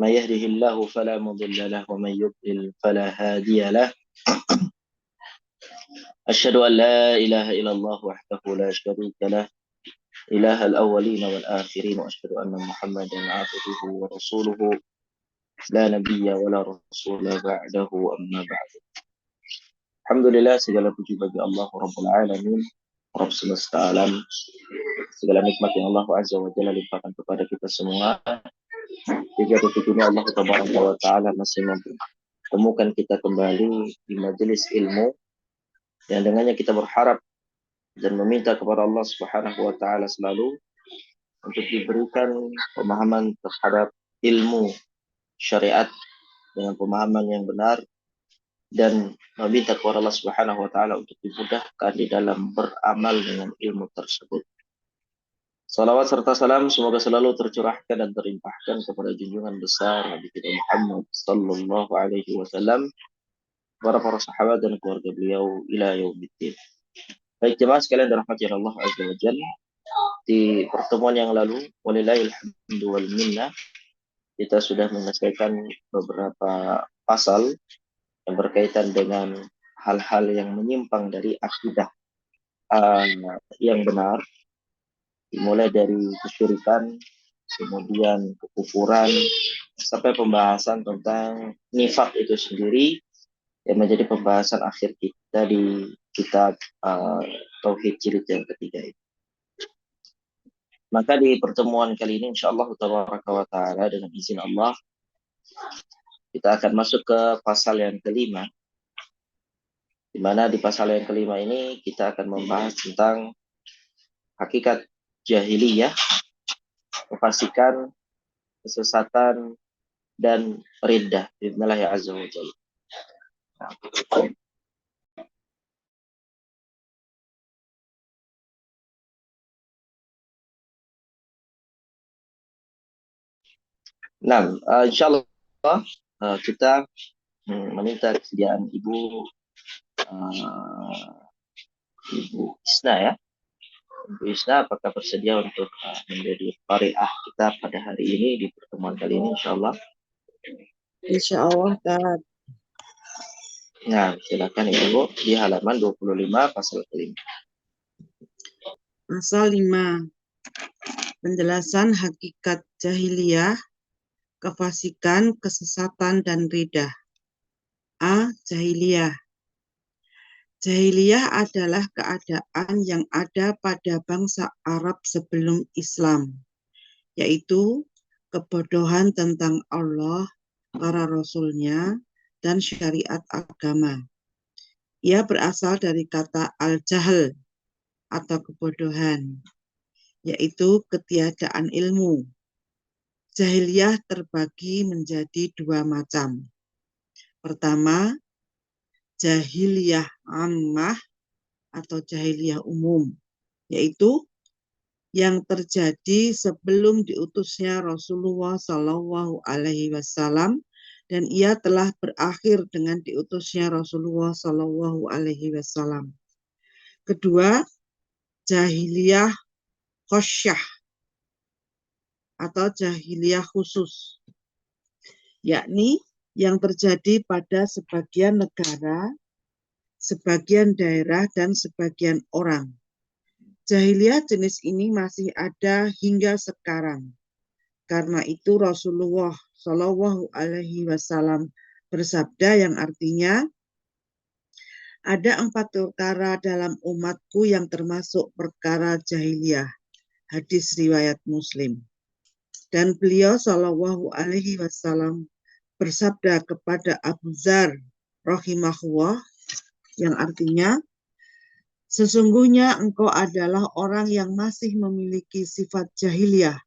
من يهده الله فلا مضل له ومن يضلل فلا هادي له. أشهد أن لا إله إلا الله وحده لا شريك له إله الأولين والآخرين، وأشهد أن محمدا عبده ورسوله لا نبي ولا رسول بعده، أما بعد. Alhamdulillah, segala puji bagi Allah Rabbul Alamin, Rabb semesta alam. Segala nikmat yang Allah Azza wa Jalla limpahkan kepada kita semua. Hingga detik ini Allah Tabaraka wa Ta'ala masih mempertemukan kita kembali di majelis ilmu yang dengannya kita berharap dan meminta kepada Allah Subhanahu wa Ta'ala selalu untuk diberikan pemahaman terhadap ilmu syariat dengan pemahaman yang benar, dan meminta kepada Allah Subhanahu wa Ta'ala untuk dimudahkan di dalam beramal dengan ilmu tersebut. Salawat serta salam semoga selalu tercurahkan dan terlimpahkan kepada junjungan besar Nabi kita Muhammad sallallahu alaihi wasallam, para sahabat dan keluarga beliau ila yaumiddin. Baik jemaah sekalian dirahmati Allah Azza wa Jalla, di pertemuan yang lalu walillahil hamdu wal minnah kita sudah menyelesaikan beberapa pasal yang berkaitan dengan hal-hal yang menyimpang dari akidah yang benar, dimulai dari kesyirikan, kemudian kekufuran, sampai pembahasan tentang nifak itu sendiri yang menjadi pembahasan akhir kita di kitab Tauhid jilid yang ketiga ini. Maka di pertemuan kali ini insyaallah tabaraka wa ta'ala dengan izin Allah kita akan masuk ke pasal yang kelima, di mana di pasal yang kelima ini kita akan membahas tentang hakikat jahiliyah, kefasikan, kesesatan, dan riddah. Bismillah azza wa jalla. Nah, insyaallah kita meminta kesediaan Ibu Isna ya. Ibu Isna, apakah bersedia untuk menjadi qari'ah kita pada hari ini di pertemuan kali ini insyaallah? Insyaallah, Tad. Nah, silakan Ibu di halaman 25 pasal kelima. Pasal 5. Penjelasan hakikat jahiliyah, kefasikan, kesesatan, dan riddah. A. Jahiliyah. Jahiliyah adalah keadaan yang ada pada bangsa Arab sebelum Islam, yaitu kebodohan tentang Allah, para rasulnya, dan syariat agama. Ia berasal dari kata al-jahl atau kebodohan, yaitu ketiadaan ilmu. Jahiliyah terbagi menjadi dua macam. Pertama, jahiliyah ammah atau jahiliyah umum, yaitu yang terjadi sebelum diutusnya Rasulullah Shallallahu Alaihi Wasallam, dan ia telah berakhir dengan diutusnya Rasulullah Shallallahu Alaihi Wasallam. Kedua, jahiliyah khosyah atau jahiliyah khusus, yakni yang terjadi pada sebagian negara, sebagian daerah, dan sebagian orang. Jahiliyah jenis ini masih ada hingga sekarang. Karena itu Rasulullah Shallallahu Alaihi Wasallam bersabda yang artinya, ada 4 perkara dalam umatku yang termasuk perkara jahiliyah. Hadis riwayat Muslim. Dan beliau Shallallahu Alaihi Wasallam bersabda kepada Abu Dzar rahimahullah yang artinya, sesungguhnya engkau adalah orang yang masih memiliki sifat jahiliyah.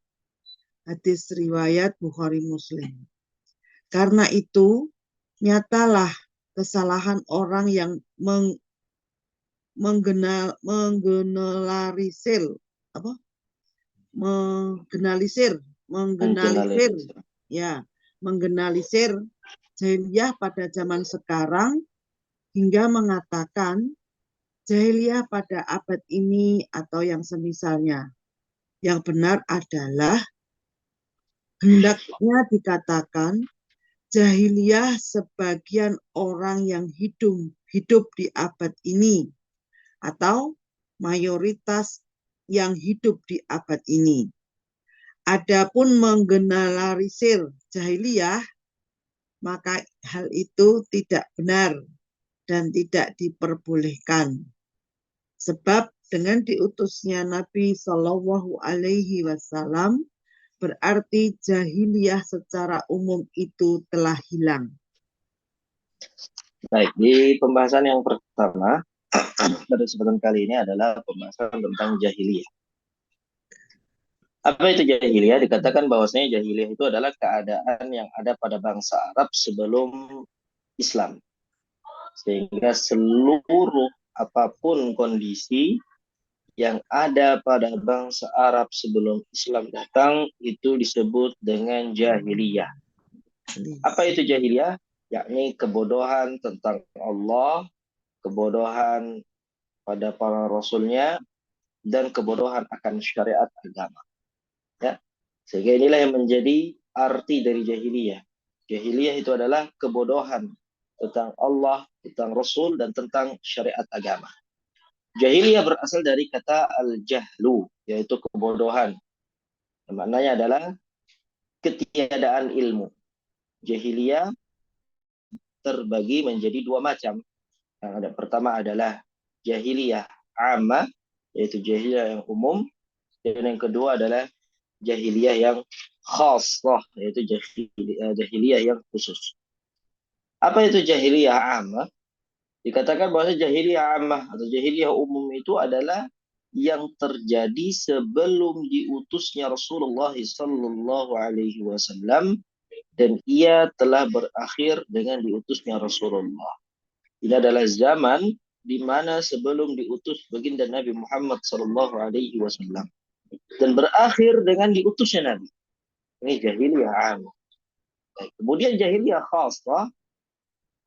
Hadis riwayat Bukhari Muslim. Karena itu nyatalah kesalahan orang yang menggeneralisir jahiliyah pada zaman sekarang hingga mengatakan jahiliyah pada abad ini atau yang semisalnya. Yang benar adalah hendaknya dikatakan jahiliyah sebagian orang yang hidup di abad ini atau mayoritas yang hidup di abad ini. Adapun menggeneralisir jahiliyah, maka hal itu tidak benar dan tidak diperbolehkan. Sebab dengan diutusnya Nabi Shallallahu Alaihi Wasallam berarti jahiliyah secara umum itu telah hilang. Baik, di pembahasan yang pertama pada kesempatan kali ini adalah pembahasan tentang jahiliyah. Apa itu jahiliyah? Dikatakan bahwasanya jahiliyah itu adalah keadaan yang ada pada bangsa Arab sebelum Islam. Sehingga seluruh apapun kondisi yang ada pada bangsa Arab sebelum Islam datang itu disebut dengan jahiliyah. Apa itu jahiliyah? Yakni kebodohan tentang Allah, kebodohan pada para rasulnya, dan kebodohan akan syariat agama. Ya. Sehingga inilah yang menjadi arti dari jahiliyah. Jahiliyah itu adalah kebodohan tentang Allah, tentang Rasul, dan tentang syariat agama. Jahiliyah berasal dari kata al-jahlu, yaitu kebodohan. Maknanya adalah ketiadaan ilmu. Jahiliyah terbagi menjadi dua macam. Yang ada pertama adalah jahiliyah ammah, yaitu jahiliyah yang umum, dan yang kedua adalah jahiliyah yang khassah, yaitu jahiliyah yang khusus. Apa itu jahiliyah ammah? Dikatakan bahwa jahiliyah ammah atau jahiliyah umum itu adalah yang terjadi sebelum diutusnya Rasulullah Sallallahu Alaihi Wasallam dan ia telah berakhir dengan diutusnya Rasulullah. Ini adalah zaman di mana sebelum diutus baginda Nabi Muhammad Sallallahu Alaihi Wasallam dan berakhir dengan diutusnya Nabi. Ini jahiliyah ammah. Kemudian jahiliyah khassah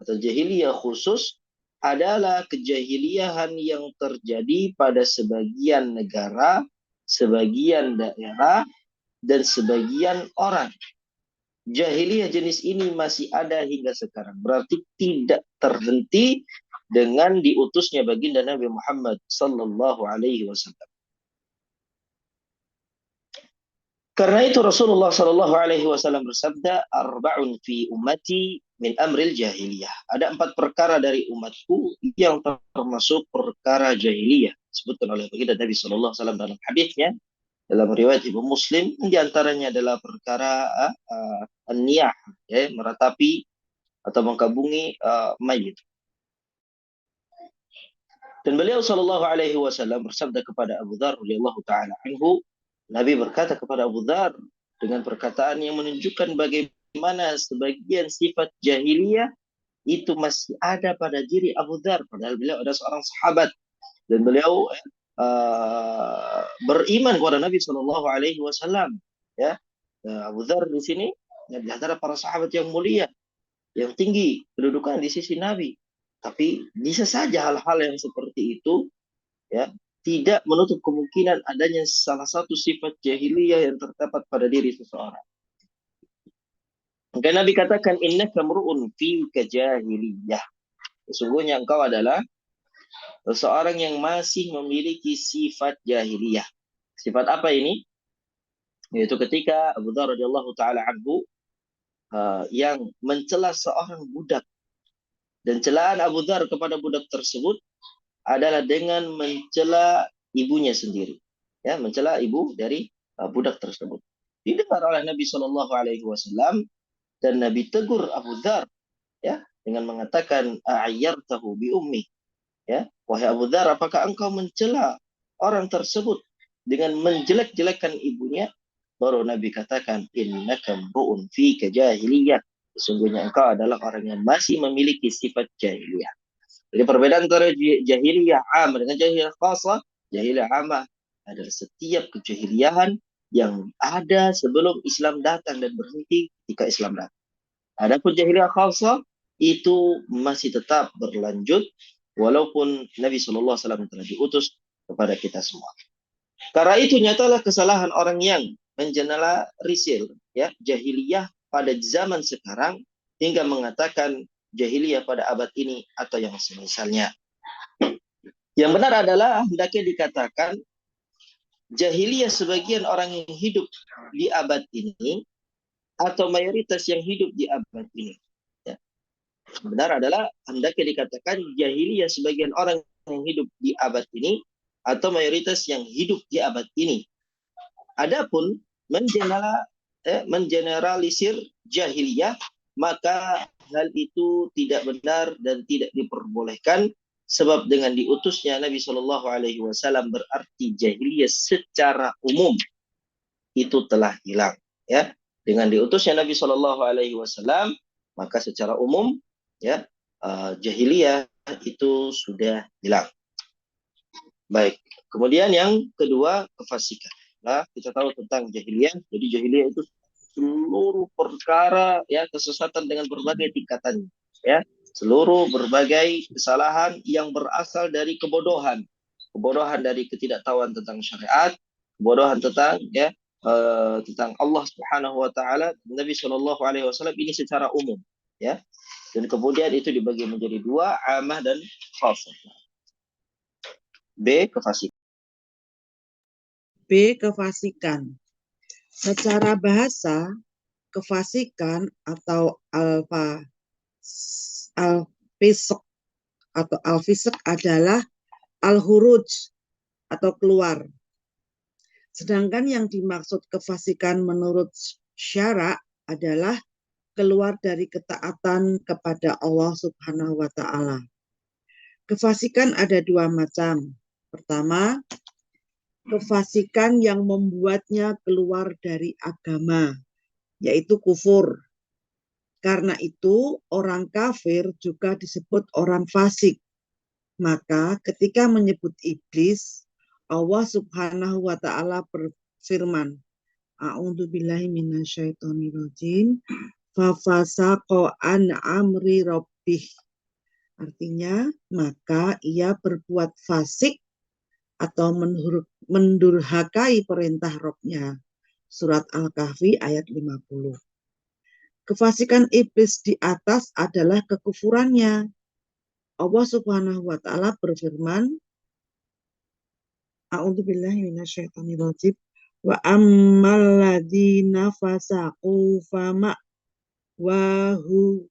atau jahiliyah khusus adalah kejahiliahan yang terjadi pada sebagian negara, sebagian daerah, dan sebagian orang. Jahiliyah jenis ini masih ada hingga sekarang. Berarti tidak terhenti dengan diutusnya baginda Nabi Muhammad Sallallahu Alaihi Wasallam. Karena itu Rasulullah Sallallahu Alaihi Wasallam bersabda, "Arba'un fi ummati min amril jahiliyah." Ada 4 perkara dari umatku yang termasuk perkara jahiliyah. Disebutkan oleh baginda Nabi Sallallahu Alaihi Wasallam dalam hadisnya, dalam riwayat Imam Muslim, di antaranya adalah perkara an-niyah, ya, meratapi atau mengkabungi mayit. Dan beliau Sallallahu Alaihi Wasallam bersabda kepada Abu Dzar radhiyallahu taala anhu, Nabi berkata kepada Abu Dzar dengan perkataan yang menunjukkan bagaimana sebagian sifat jahiliyah itu masih ada pada diri Abu Dzar, padahal beliau adalah seorang sahabat dan beliau beriman kepada Nabi Shallallahu Alaihi Wasallam. Ya, Abu Dzar di sini di antara para sahabat yang mulia, yang tinggi kedudukan di sisi Nabi. Tapi bisa saja hal-hal yang seperti itu, ya, tidak menutup kemungkinan adanya salah satu sifat jahiliyah yang terdapat pada diri seseorang. Maka Nabi katakan, innaka mru'un fika jahiliyah. Sesungguhnya engkau adalah seseorang yang masih memiliki sifat jahiliyah. Sifat apa ini? Yaitu ketika Abu Dzar radhiyallahu taala anhu yang mencela seorang budak, dan celaan Abu Dzar kepada budak tersebut adalah dengan mencela ibunya sendiri, ya, mencela ibu dari budak tersebut. Didengar oleh Nabi Shallallahu Alaihi Wasallam dan Nabi tegur Abu Dzar, ya, dengan mengatakan ayyartahu bi ummi, ya, wahai Abu Dzar, apakah engkau mencela orang tersebut dengan menjelek-jelekkan ibunya? Baru Nabi katakan, innaka mru'un fika jahiliyah. Sesungguhnya engkau adalah orang yang masih memiliki sifat jahiliyah. Jadi perbedaan antara jahiliyah ammah dengan jahiliyah khassah, jahiliyah ammah adalah setiap kejahiliahan yang ada sebelum Islam datang dan berhenti ketika Islam datang. Adapun jahiliyah khassah itu masih tetap berlanjut walaupun Nabi Shallallahu Alaihi Wasallam telah diutus kepada kita semua. Karena itu nyatalah kesalahan orang yang mengeneralisir, ya jahiliyah pada zaman sekarang hingga mengatakan jahiliyah pada abad ini atau yang semisalnya. Yang benar adalah hendaknya dikatakan jahiliyah sebagian orang yang hidup di abad ini atau mayoritas yang hidup di abad ini. Ya. Benar adalah hendaknya dikatakan jahiliyah sebagian orang yang hidup di abad ini atau mayoritas yang hidup di abad ini. Adapun mengeneralisir jahiliyah, maka hal itu tidak benar dan tidak diperbolehkan, sebab dengan diutusnya Nabi Shallallahu Alaihi Wasallam berarti jahiliyah secara umum itu telah hilang. Ya, dengan diutusnya Nabi Shallallahu Alaihi Wasallam, maka secara umum ya jahiliyah itu sudah hilang. Baik, kemudian yang kedua kefasikan. Nah, kita tahu tentang jahiliyah. Jadi jahiliyah itu seluruh perkara ya kesesatan dengan berbagai tingkatannya. Ya, seluruh berbagai kesalahan yang berasal dari kebodohan, kebodohan dari ketidaktahuan tentang syariat, kebodohan tentang tentang Allah Subhanahu Wa Taala, Nabi Shallallahu Alaihi Wasallam ini secara umum. Ya, dan kemudian itu dibagi menjadi dua, amah dan khasah. B. Kefasikan. B. Kefasikan. Secara bahasa, kefasikan atau al-fisq atau al-fisq adalah al-huruj atau keluar. Sedangkan yang dimaksud kefasikan menurut syara adalah keluar dari ketaatan kepada Allah Subhanahu wa Ta'ala. Kefasikan ada dua macam. Pertama, kefasikan yang membuatnya keluar dari agama, yaitu kufur. Karena itu, orang kafir juga disebut orang fasik. Maka ketika menyebut iblis, Allah Subhanahu wa Ta'ala berfirman, A'udzubillahi minasyaitonirrajim, fafasaqo an amri rabbih. Artinya, maka ia berbuat fasik atau mendurhakai perintah Rabb-nya. Surat Al-Kahfi ayat 50. Kefasikan iblis di atas adalah kekufurannya. Allah Subhanahu wa Ta'ala berfirman, A'udzubillahi minasyaitonirrajim, wa ammal ladzina fasaqu fama wahu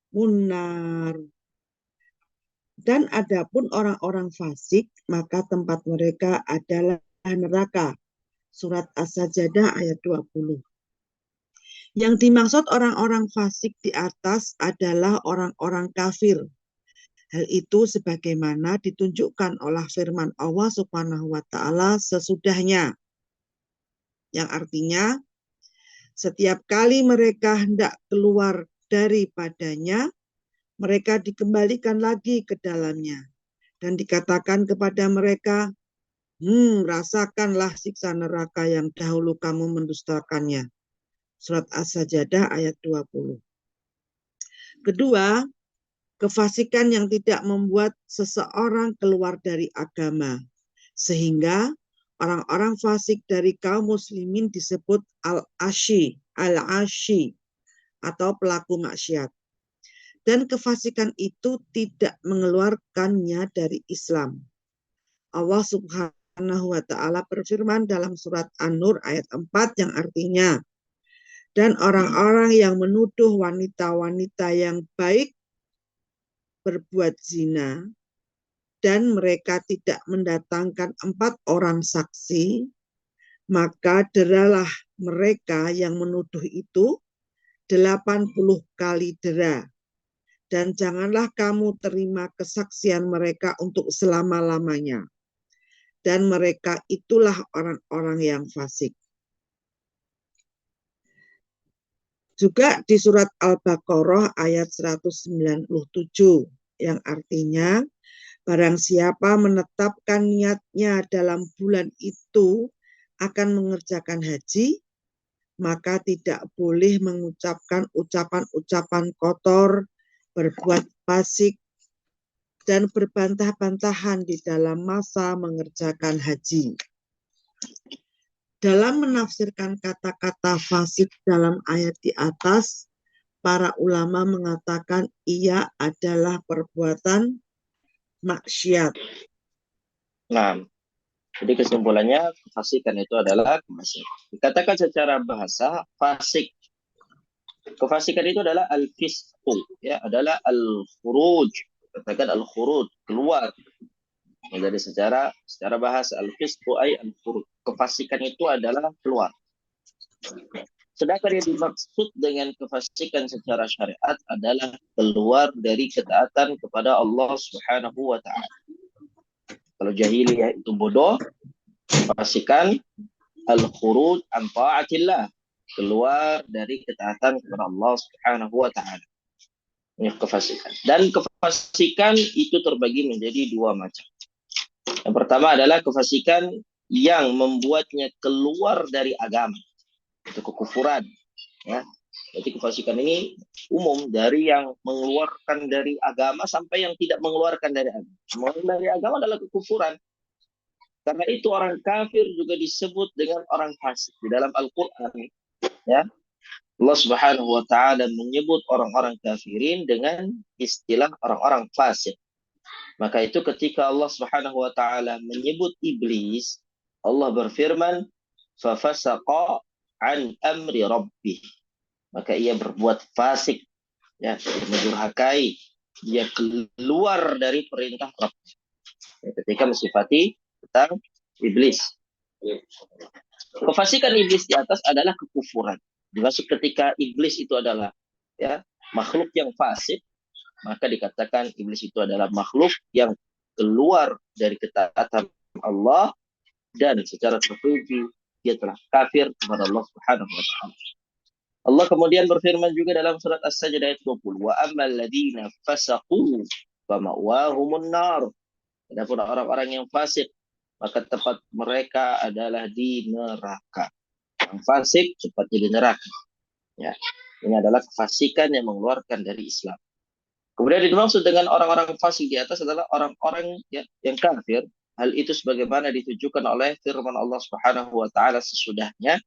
munnar. Dan adapun orang-orang fasik, maka tempat mereka adalah neraka. Surat As-Sajdah ayat 20. Yang dimaksud orang-orang fasik di atas adalah orang-orang kafir. Hal itu sebagaimana ditunjukkan oleh firman Allah Subhanahu wa Ta'ala sesudahnya. Yang artinya, setiap kali mereka hendak keluar daripadanya, mereka dikembalikan lagi ke dalamnya. Dan dikatakan kepada mereka, rasakanlah siksa neraka yang dahulu kamu mendustakannya. Surat As-Sajdah ayat 20. Kedua, kefasikan yang tidak membuat seseorang keluar dari agama. Sehingga orang-orang fasik dari kaum muslimin disebut al-ashi atau pelaku maksiat. Dan kefasikan itu tidak mengeluarkannya dari Islam. Allah Subhanahu wa Ta'ala berfirman dalam surat An-Nur ayat 4 yang artinya, dan orang-orang yang menuduh wanita-wanita yang baik berbuat zina dan mereka tidak mendatangkan 4 orang saksi, maka deralah mereka yang menuduh itu 80 kali dera. Dan janganlah kamu terima kesaksian mereka untuk selama-lamanya. Dan mereka itulah orang-orang yang fasik. Juga di surat Al-Baqarah ayat 197 yang artinya, barang siapa menetapkan niatnya dalam bulan itu akan mengerjakan haji, maka tidak boleh mengucapkan ucapan-ucapan kotor, berbuat fasik, dan berbantah-bantahan di dalam masa mengerjakan haji. Dalam menafsirkan kata-kata fasik dalam ayat di atas, para ulama mengatakan ia adalah perbuatan maksiat. Nah, jadi kesimpulannya kefasikan itu adalah kemaksiatan. Dikatakan secara bahasa fasik. Kefasikan itu adalah al-fisqu, ya, adalah al-khuruj. Katakan al-khuruj, keluar. Jadi secara bahasa al-fisqu ay al-khuruj. Kefasikan itu adalah keluar. Sedangkan yang dimaksud dengan kefasikan secara syariat adalah keluar dari ketaatan kepada Allah Subhanahu wa taala. Kalau jahiliyah itu bodoh, kefasikan al-khuruj an ta'atillah, keluar dari ketaatan kepada Allah Subhanahu wa taala. Ini kefasikan. Dan kefasikan itu terbagi menjadi dua macam. Yang pertama adalah kefasikan yang membuatnya keluar dari agama. Itu kekufuran, ya. Jadi kefasikan ini umum, dari yang mengeluarkan dari agama sampai yang tidak mengeluarkan dari agama. Mengeluarkan dari agama adalah kekufuran. Karena itu orang kafir juga disebut dengan orang fasik di dalam Al-Qur'an, ya. Allah Subhanahu wa taala menyebut orang-orang kafirin dengan istilah orang-orang fasik. Maka itu ketika Allah Subhanahu wa taala menyebut iblis, Allah berfirman, "Fafasaqa an amri rabbih." Maka ia berbuat fasik, ya, mendurhakai, dia keluar dari perintah Rabb. Ya, ketika mensifati tentang iblis. Kefasikan iblis di atas adalah kekufuran. Dimaksud ketika iblis itu adalah, ya, makhluk yang fasik, maka dikatakan iblis itu adalah makhluk yang keluar dari ketaatan Allah dan secara terperinci dia telah kafir kepada Allah Subhanahu wa taala. Allah kemudian berfirman juga dalam surat As-Sajdah ayat 20, wa ammal ladzina fasaqu fama'wahumun nar. Adapun orang-orang yang fasik, maka tempat mereka adalah di neraka. Yang fasik tempatnya di neraka. Ya. Ini adalah kefasikan yang mengeluarkan dari Islam. Kemudian dimaksud dengan orang-orang fasik di atas adalah orang-orang yang kafir. Hal itu sebagaimana ditujukan oleh firman Allah Subhanahu wa taala sesudahnya,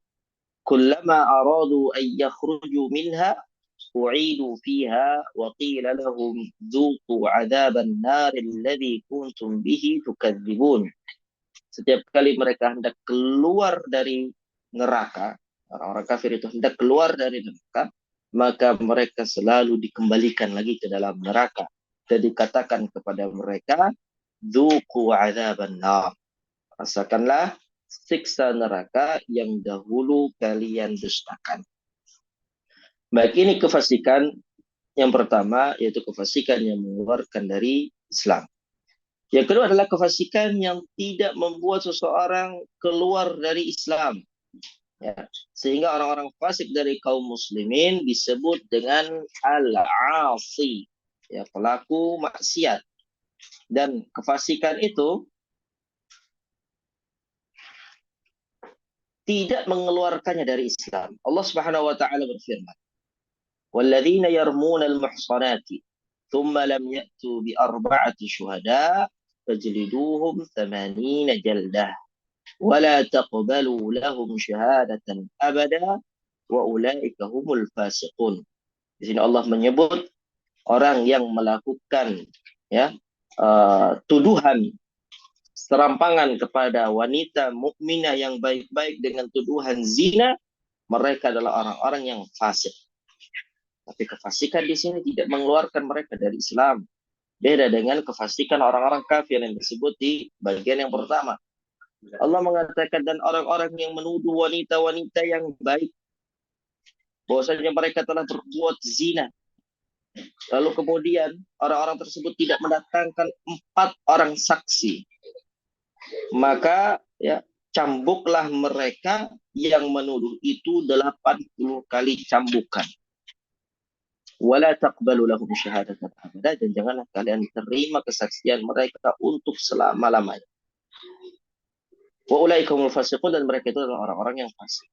kullama aradu an yakhruju minha u'idu fiha wa qila lahum dzuqu 'adzaban nar alladzi kuntum bihi tukadzibun. Setiap kali mereka hendak keluar dari neraka, orang-orang kafir itu hendak keluar dari neraka, maka mereka selalu dikembalikan lagi ke dalam neraka dan dikatakan kepada mereka, dzuqu 'adzaban nar. Rasakanlah siksa neraka yang dahulu kalian dustakan. Baik, ini kefasikan yang pertama, yaitu kefasikan yang mengeluarkan dari Islam. Yang kedua adalah kefasikan yang tidak membuat seseorang keluar dari Islam. Ya, sehingga orang-orang fasik dari kaum muslimin disebut dengan al-asi, ya, pelaku maksiat. Dan kefasikan itu tidak mengeluarkannya dari Islam. Allah Subhanahu wa taala berfirman, "Walladzina yarmuna al-muhsanati thumma lam ya'tu bi arba'ati syuhada fajliduhum 80 jaldah wa la taqbalu lahum syahadatan abada wa ulaika humul fasiqun." Di sini Allah menyebut orang yang melakukan, ya, tuduhan serampangan kepada wanita mukminah yang baik-baik dengan tuduhan zina, mereka adalah orang-orang yang fasik. Tapi kefasikan di sini tidak mengeluarkan mereka dari Islam. Beda dengan kefasikan orang-orang kafir yang disebut di bagian yang pertama. Allah mengatakan, dan orang-orang yang menuduh wanita-wanita yang baik bahwasanya mereka telah berbuat zina. Lalu kemudian orang-orang tersebut tidak mendatangkan 4 orang saksi. Maka, ya, cambuklah mereka yang menuduh itu 80 kali cambukan. Wala taqbalu lahum syahadatan abada, dan janganlah kalian terima kesaksian mereka untuk selama-lamanya. Wa ulaika humul fasiqun, dan mereka itu adalah orang-orang yang fasik.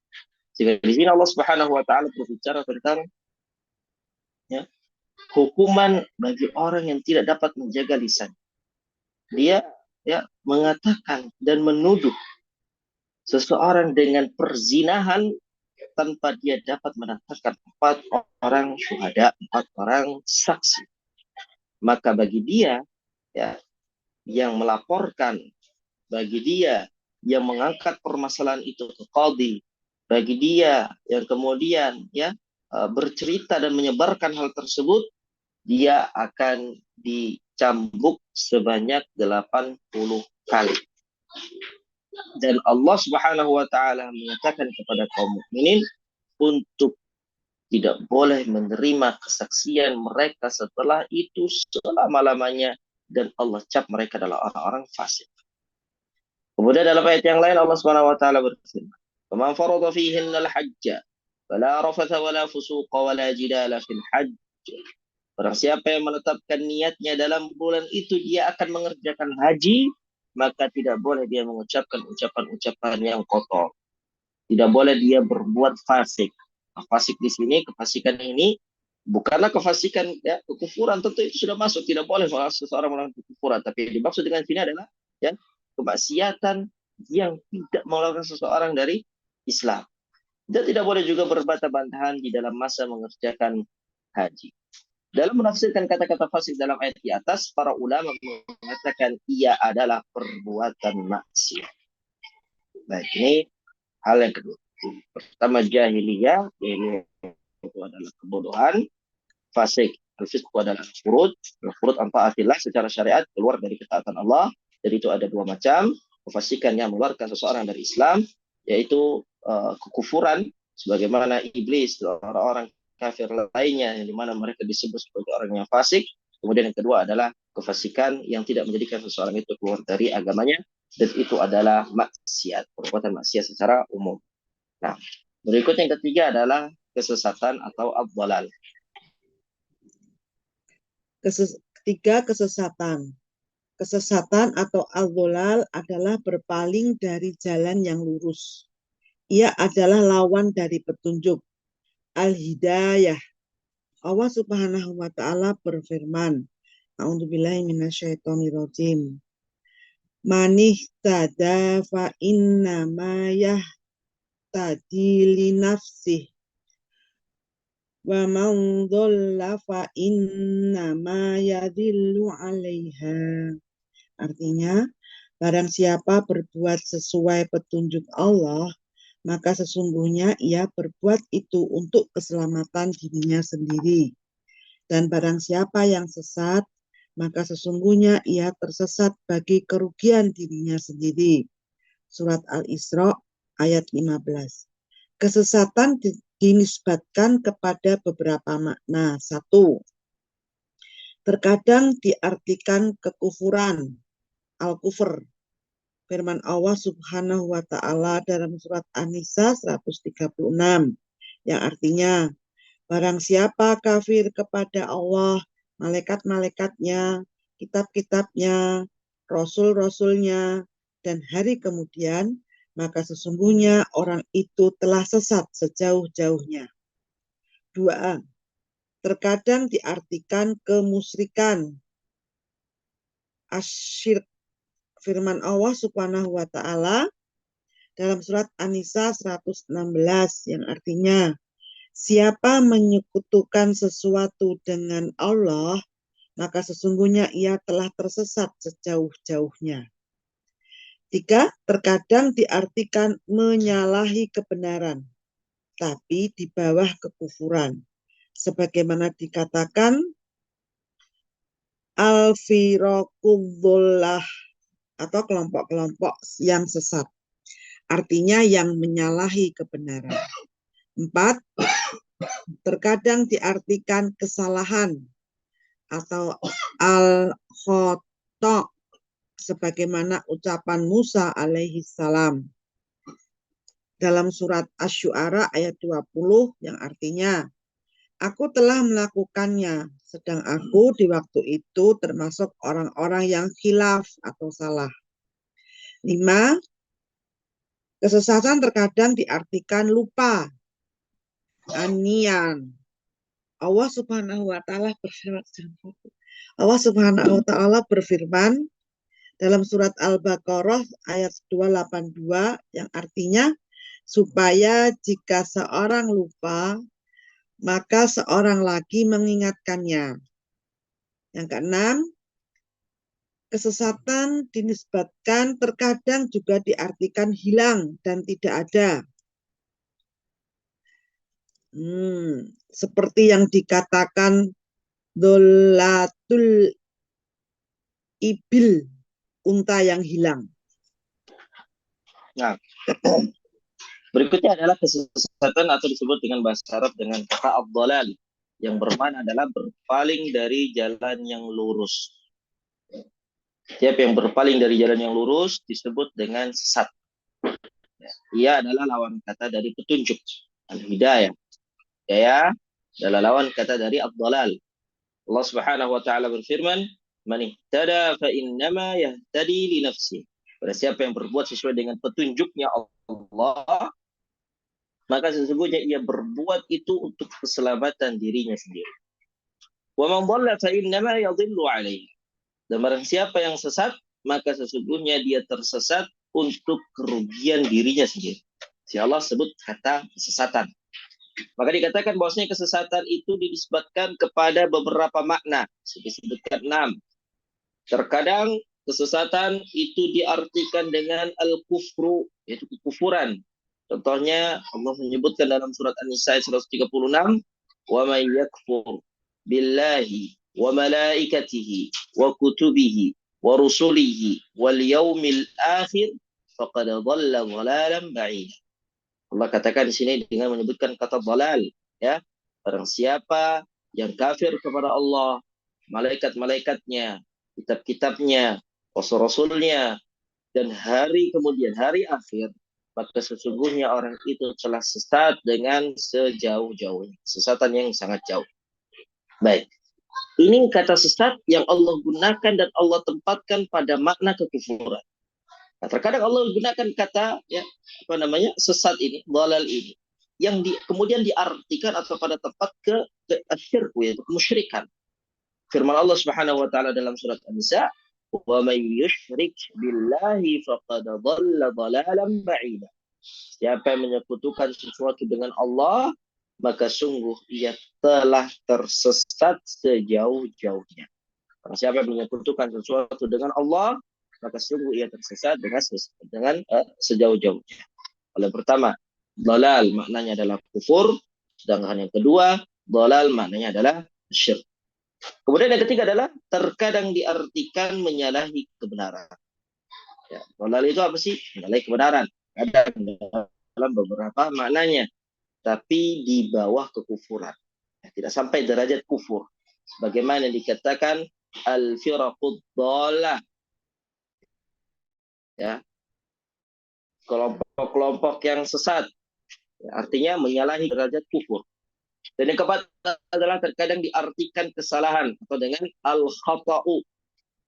Sehingga di sini Allah Subhanahu wa taala berbicara tentang, ya, hukuman bagi orang yang tidak dapat menjaga lisan. Dia, ya, mengatakan dan menuduh seseorang dengan perzinahan tanpa dia dapat mendatangkan 4 orang syuhada, 4 orang saksi, maka bagi dia ya yang melaporkan, bagi dia yang mengangkat permasalahan itu ke qadhi, bagi dia yang kemudian bercerita dan menyebarkan hal tersebut, dia akan dicambuk sebanyak 80 kali. Dan Allah Subhanahu wa taala mengatakan kepada kaum mukminin untuk tidak boleh menerima kesaksian mereka setelah itu selama-lamanya, dan Allah cap mereka adalah orang-orang fasik. Kemudian dalam ayat yang lain Allah Subhanahu wa taala berfirman, "Faman farada fihinnal hajja fala rafatha wala fusuqa wala jidala fil hajj." Barang siapa yang menetapkan niatnya dalam bulan itu dia akan mengerjakan haji, maka tidak boleh dia mengucapkan ucapan-ucapan yang kotor. Tidak boleh dia berbuat fasik. Fasik di sini, kefasikan ini bukanlah kefasikan kekufuran, tentu itu sudah masuk, tidak boleh seseorang melakukan kekufuran, tapi dimaksud dengan sini adalah kemaksiatan yang tidak melakukan seseorang dari Islam. Dan tidak boleh juga berbantah-bantahan di dalam masa mengerjakan haji. Dalam menafsirkan kata-kata fasik dalam ayat di atas, para ulama mengatakan ia adalah perbuatan maksiat. Baik, ini hal yang kedua. Pertama jahiliyah itu adalah kebodohan. Fasik, al-fisq adalah furud. Furud an ta'atillah secara syariat, keluar dari ketaatan Allah. Jadi itu ada 2 macam. Kefasikan yang mengeluarkan seseorang dari Islam, yaitu kekufuran, sebagaimana iblis, orang-orang kafir lainnya, yang dimana mereka disebut sebagai orang yang fasik. Kemudian yang kedua adalah kefasikan yang tidak menjadikan seseorang itu keluar dari agamanya, dan itu adalah maksiat, perbuatan maksiat secara umum. Nah, berikut yang ketiga adalah kesesatan atau ad-dhalal. Ketiga, kesesatan. Kesesatan atau al-dhalal adalah berpaling dari jalan yang lurus. Ia adalah lawan dari petunjuk. Al-hidayah. Allah Subhanahu wa taala berfirman, A'udzubillahi minasyaitonirrajim. Manih tada fa inna ma yahtadi li nafsih wa man dhalla fa inna ma yadillu 'alaiha. Artinya, barang siapa berbuat sesuai petunjuk Allah, maka sesungguhnya ia berbuat itu untuk keselamatan dirinya sendiri. Dan barang siapa yang sesat, maka sesungguhnya ia tersesat bagi kerugian dirinya sendiri. Surat Al-Isra ayat 15. Kesesatan dinisbatkan kepada beberapa makna. 1. Terkadang diartikan kekufuran, al-kufur. Firman Allah Subhanahu wa taala dalam surat An-Nisa 136 yang artinya, barang siapa kafir kepada Allah, malaikat-malaikatnya, kitab-kitabnya, rasul-rasulnya, dan hari kemudian, maka sesungguhnya orang itu telah sesat sejauh-jauhnya. 2. Terkadang diartikan kemusyrikan, asyirk. Firman Allah Subhanahu wa taala dalam surat An-Nisa 116 yang artinya, siapa menyekutukan sesuatu dengan Allah, maka sesungguhnya ia telah tersesat sejauh-jauhnya. 3. Terkadang diartikan menyalahi kebenaran, tapi di bawah kekufuran. Sebagaimana dikatakan, al-firaqudullah atau kelompok-kelompok yang sesat. Artinya yang menyalahi kebenaran. 4. Terkadang diartikan kesalahan atau al-khata, sebagaimana ucapan Musa alaihi salam dalam surat Asy-Syu'ara ayat 20 yang artinya, aku telah melakukannya, sedang aku di waktu itu termasuk orang-orang yang khilaf atau salah. 5. Kesesatan terkadang diartikan lupa, anian. Allah Subhanahu wa taala berfirman, dalam surat Al-Baqarah ayat 282 yang artinya supaya jika seorang lupa maka seorang lagi mengingatkannya. Yang keenam, kesesatan dinisbatkan terkadang juga diartikan hilang dan tidak ada. Seperti yang dikatakan dolatul ibil, unta yang hilang. Nah, berikutnya adalah kesesatan atau disebut dengan bahasa Arab dengan kata ad-dhalal, yang bermakna adalah berpaling dari jalan yang lurus. Siapa yang berpaling dari jalan yang lurus disebut dengan sesat. Ia adalah lawan kata dari petunjuk, al-hidayah. Ya, adalah lawan kata dari ad-dhalal. Allah Subhanahu wa taala berfirman, "Man ihtada fa innama yahtadi li nafsi." Pada siapa yang berbuat sesuai dengan petunjuknya Allah, maka sesungguhnya ia berbuat itu untuk keselamatan dirinya sendiri. Wa man dhalla fa innama yadhillu 'alaihi. Dan barang siapa yang sesat, maka sesungguhnya dia tersesat untuk kerugian dirinya sendiri. Si Allah sebut kata kesesatan. Maka dikatakan bahwasanya kesesatan itu dinisbatkan kepada beberapa makna. Disebutkan 6. Terkadang kesesatan itu diartikan dengan al-kufru, yaitu kekufuran. Contohnya Allah menyebutkan dalam surat An-Nisa 136, "Wa may yakfur billahi wa malaikatihi wa kutubihi wa rusulihi wal yaumil akhir faqad dhalla dhalalan ba'ida." Allah katakan di sini dengan menyebutkan kata dhalal, ya. Barang siapa yang kafir kepada Allah, malaikat-malaikatnya, kitab-kitabnya, rasul-rasulnya, dan hari kemudian hari akhir, maka sesungguhnya orang itu telah sesat dengan sejauh-jauhnya. Sesatan yang sangat jauh. Baik. Ini kata sesat yang Allah gunakan dan Allah tempatkan pada makna kekufuran. Nah, terkadang Allah gunakan kata sesat ini, dhalal ini, yang kemudian diartikan atau pada tempat ke asyirku, yaitu kemusyrikan. Firman Allah Subhanahu wa taala dalam surat An-Nisa, "Wa may yusyrik billahi faqad dhalla dhalalan ba'ida." Siapa yang menyekutukan sesuatu dengan Allah, maka sungguh ia telah tersesat sejauh-jauhnya. Siapa yang menyekutukan sesuatu dengan Allah, maka sungguh ia tersesat dengan sejauh-jauhnya. Yang pertama, dhalal maknanya adalah kufur, sedangkan yang kedua, dhalal maknanya adalah syirik. Kemudian yang ketiga adalah terkadang diartikan menyalahi kebenaran. Ya, dhalal itu apa sih? Menyalahi kebenaran. Ada dalam beberapa maknanya, tapi di bawah kekufuran. Ya, tidak sampai derajat kufur. Sebagaimana dikatakan al-firaqud dhalah, ya, kelompok-kelompok yang sesat, ya, artinya menyalahi derajat kufur. Dan yang keempat adalah terkadang diartikan kesalahan atau dengan al-khata'u,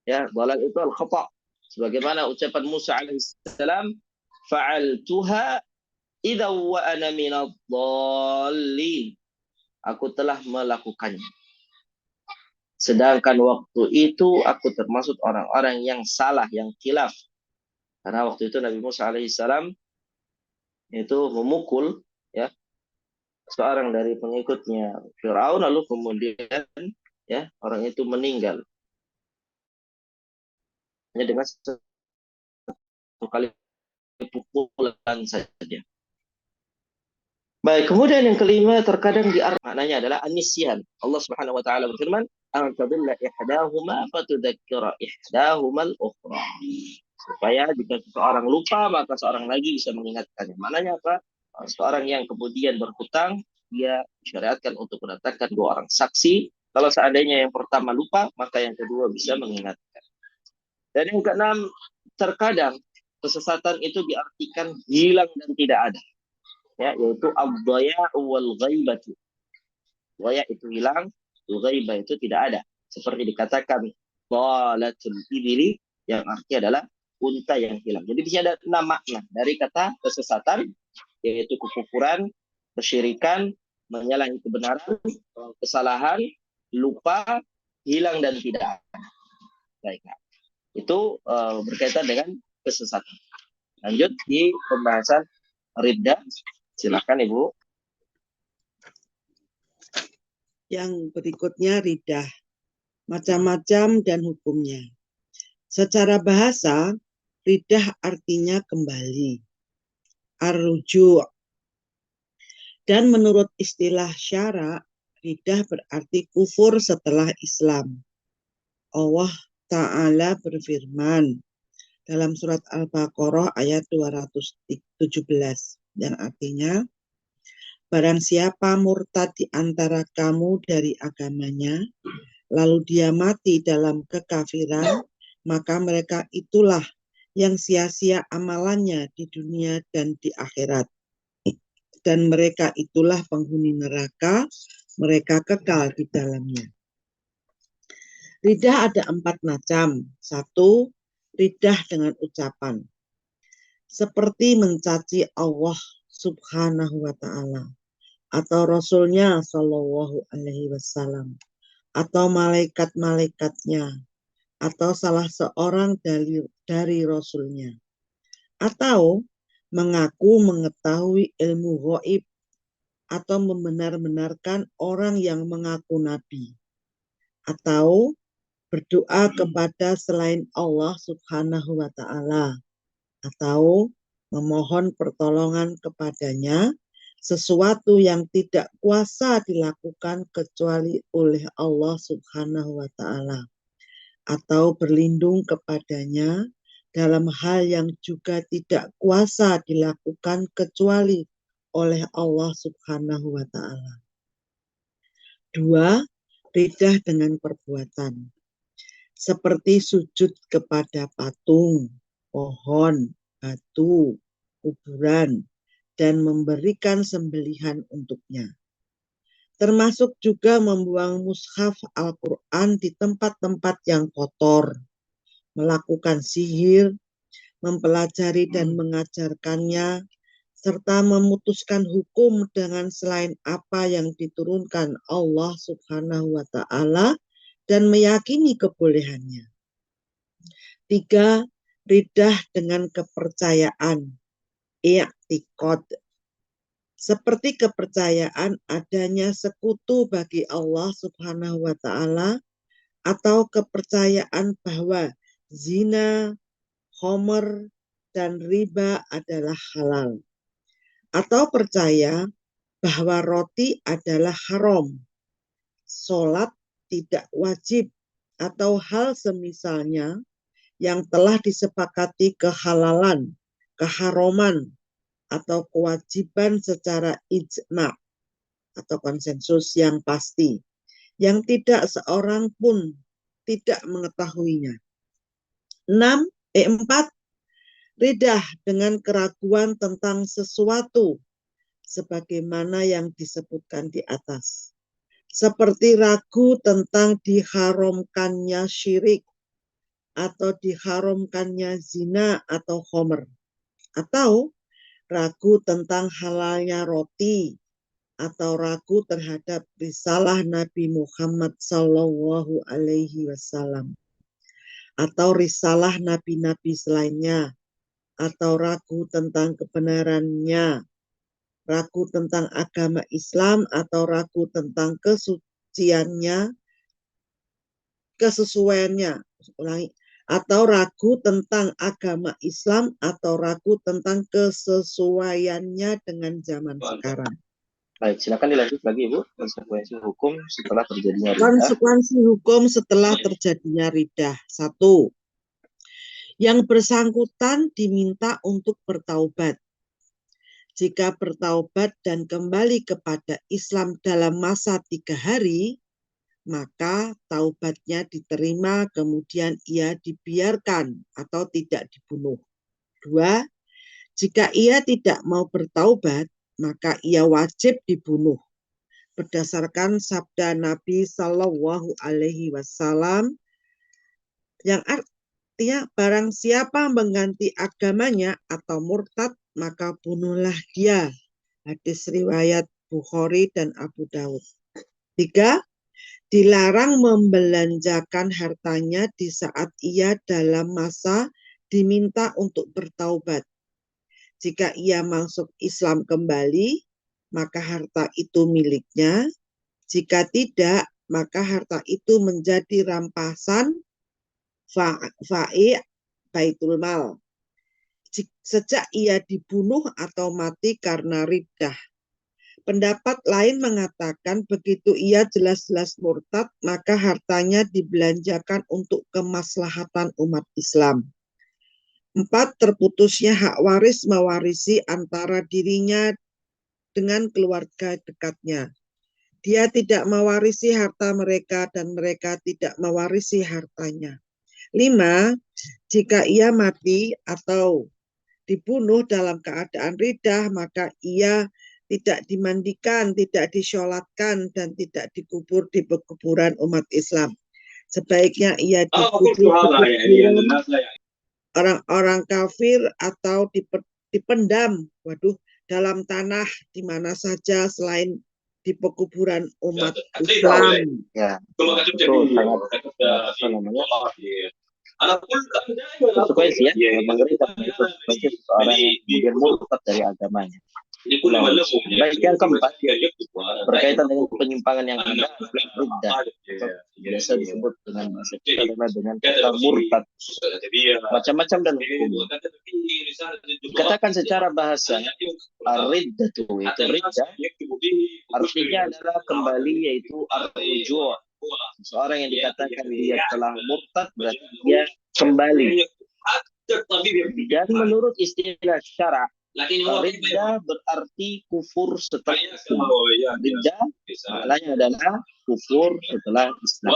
ya, dhalal itu al-khata', sebagaimana ucapan Musa alaihissalam, fa'altuha idza wa ana minadh dhallin, aku telah melakukannya, sedangkan waktu itu aku termasuk orang-orang yang salah, yang khilaf. Karena waktu itu Nabi Musa alaihissalam itu memukul, ya, seorang dari pengikutnya Firaun, lalu kemudian, ya, orang itu meninggal hanya dengan satu kali pukulan saja. Baik, kemudian yang kelima terkadang maknanya adalah anisyan. Allah Subhanahu wa taala berfirman, "An tadilla ihdahuma fatudzakkira ihdahumal ukhra." Supaya jika seseorang lupa, maka seorang lagi bisa mengingatkannya. Maknanya apa? Seorang yang kemudian berhutang, dia disyariatkan untuk mendatangkan dua orang saksi. Kalau seandainya yang pertama lupa, maka yang kedua bisa mengingatkan. Dan yang keenam, terkadang kesesatan itu diartikan hilang dan tidak ada, ya, yaitu ad-dhaya wal ghaibatu. Dhaya itu hilang, ghaibah itu tidak ada. Seperti dikatakan dhalatul ibli, yang artinya adalah unta yang hilang. Jadi di sini ada 6 makna dari kata kesesatan, yaitu kekufuran, kesyirikan, menyalahi kebenaran, kesalahan, lupa, hilang dan tidak ada. Baik. Itu berkaitan dengan kesesatan. Lanjut di pembahasan riddah. Silakan Ibu. Yang berikutnya riddah, macam-macam dan hukumnya. Secara bahasa, riddah artinya kembali, ar-ruju'. Dan menurut istilah syara, riddah berarti kufur setelah Islam. Allah Ta'ala berfirman dalam surat Al-Baqarah ayat 217, yang artinya, barang siapa murtad di antara kamu dari agamanya, lalu dia mati dalam kekafiran, maka mereka itulah yang sia-sia amalannya di dunia dan di akhirat. Dan mereka itulah penghuni neraka, mereka kekal di dalamnya. Riddah ada 4 macam. 1, riddah dengan ucapan, seperti mencaci Allah Subhanahu wa Ta'ala, atau Rasulnya Shallallahu Alaihi Wasallam, atau malaikat-malaikatnya, atau salah seorang dari Rasulnya, atau mengaku mengetahui ilmu gaib, atau membenar-benarkan orang yang mengaku nabi, atau berdoa kepada selain Allah Subhanahu wa Ta'ala, atau memohon pertolongan kepadanya sesuatu yang tidak kuasa dilakukan kecuali oleh Allah Subhanahu wa Ta'ala, atau berlindung kepadanya dalam hal yang juga tidak kuasa dilakukan kecuali oleh Allah Subhanahu wa Ta'ala. 2, riddah dengan perbuatan, seperti sujud kepada patung, pohon, batu, kuburan, dan memberikan sembelihan untuknya. Termasuk juga membuang mushaf Al-Quran di tempat-tempat yang kotor, melakukan sihir, mempelajari dan mengajarkannya, serta memutuskan hukum dengan selain apa yang diturunkan Allah Subhanahu wa Ta'ala dan meyakini kebolehannya. 3, riddah dengan kepercayaan, i'tiqad, seperti kepercayaan adanya sekutu bagi Allah Subhanahu wa Ta'ala, atau kepercayaan bahwa zina, khamr, dan riba adalah halal, atau percaya bahwa roti adalah haram, sholat tidak wajib, atau hal semisalnya yang telah disepakati kehalalan, keharaman, atau kewajiban secara ijma' atau konsensus yang pasti, yang tidak seorang pun tidak mengetahuinya. 4, riddah dengan keraguan tentang sesuatu sebagaimana yang disebutkan di atas, seperti ragu tentang diharamkannya syirik, atau diharamkannya zina atau khamr, atau ragu tentang halalnya roti, atau ragu terhadap risalah Nabi Muhammad Sallallahu Alaihi Wasallam, atau risalah nabi-nabi selainnya, atau ragu tentang kebenarannya, ragu tentang agama Islam, atau ragu tentang kesesuaiannya, atau ragu tentang agama Islam, atau ragu tentang kesesuaiannya dengan zaman sekarang. Baik, silakan dilanjut lagi Ibu. Konsekuensi hukum setelah terjadinya riddah. Konsekuensi hukum setelah terjadinya riddah. 1, yang bersangkutan diminta untuk bertaubat. Jika bertaubat dan kembali kepada Islam dalam masa 3 hari, maka taubatnya diterima, kemudian ia dibiarkan atau tidak dibunuh. 2, jika ia tidak mau bertaubat, maka ia wajib dibunuh. Berdasarkan sabda Nabi Shallallahu Alaihi Wasallam yang artinya barang siapa mengganti agamanya atau murtad, maka bunuhlah dia. Hadis riwayat Bukhari dan Abu Daud. 3, dilarang membelanjakan hartanya di saat ia dalam masa diminta untuk bertaubat. Jika ia masuk Islam kembali, maka harta itu miliknya. Jika tidak, maka harta itu menjadi rampasan fa'i baitul mal. Sejak ia dibunuh atau mati karena riddah. Pendapat lain mengatakan begitu ia jelas-jelas murtad, maka hartanya dibelanjakan untuk kemaslahatan umat Islam. 4. Terputusnya hak waris mewarisi antara dirinya dengan keluarga dekatnya. Dia tidak mewarisi harta mereka dan mereka tidak mewarisi hartanya. 5. Jika ia mati atau dibunuh dalam keadaan riddah, maka ia tidak dimandikan, tidak disyolatkan, dan tidak dikubur di kuburan umat Islam. Sebaiknya ia dikubur di orang-orang kafir atau dipendam dalam tanah di mana saja selain di pekuburan umat Islam. Ya, itu sangat konsekuensi ya, mengerikan itu konsekuensi seorang yang kemudian murtad dari agamanya. Baik, yang keempat berkaitan dengan penyimpangan yang ada, riddah, biasa disebut dengan bahasa kita dengan kata murtad, macam-macam dan hukum. Dikatakan secara bahasa ar-riddatu, itu riddah artinya adalah kembali, yaitu ar-ruju'. Seorang yang dikatakan dia telah murtad berarti dia kembali. Dan menurut istilah syara, riddah berarti kufur setelah Islam. Riddah maknanya adalah kufur setelah Islam.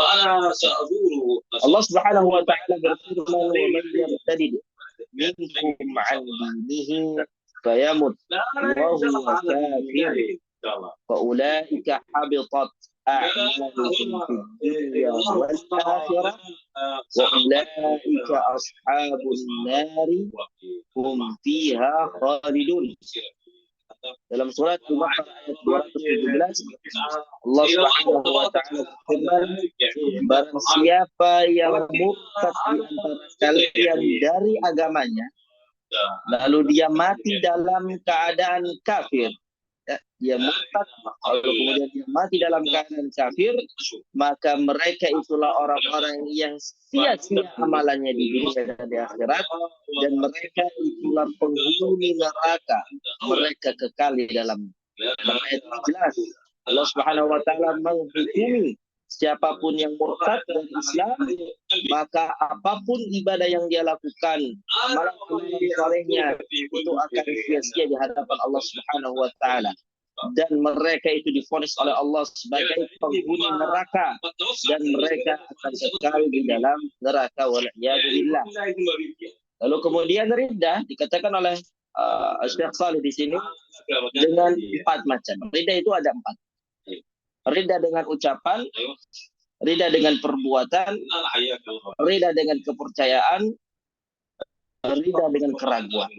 Allah Subhanahu wa taala berfirman, "Wa man yartadid minkum 'an dinihi fayamut wa huwa kafir fa ulaika habitat a'maluhum fid dunya wal akhirah wa ulaika ashabun nari hum fiha khalidun." Dalam surat Al-Baqarah ayat 217, Allah Subhanahu wa taala berfirman, barang siapa yang murtad di antara kalian dari agamanya lalu dia mati dalam keadaan kafir, dia murtad lalu kemudian dia mati dalam keadaan kafir, maka mereka itulah orang-orang yang sia-sia amalannya di dunia dan di akhirat, dan mereka itulah penghuni neraka, mereka kekal di dalam. Ayat jelas Allah Subhanahu wa taala menghukumi siapapun yang murtad dari Islam, maka apapun ibadah yang dia lakukan, amalan solehnya itu akan sia-sia di hadapan Allah Subhanahu wa taala. Dan mereka itu divonis oleh Allah sebagai penghuni neraka, dan mereka akan kekal di dalam neraka, wal'iyadzubillah. Lalu kemudian riddah dikatakan oleh Syekh Salih di sini dengan 4 macam. Riddah itu ada 4. Riddah dengan ucapan, riddah dengan perbuatan, riddah dengan kepercayaan, riddah dengan keraguan.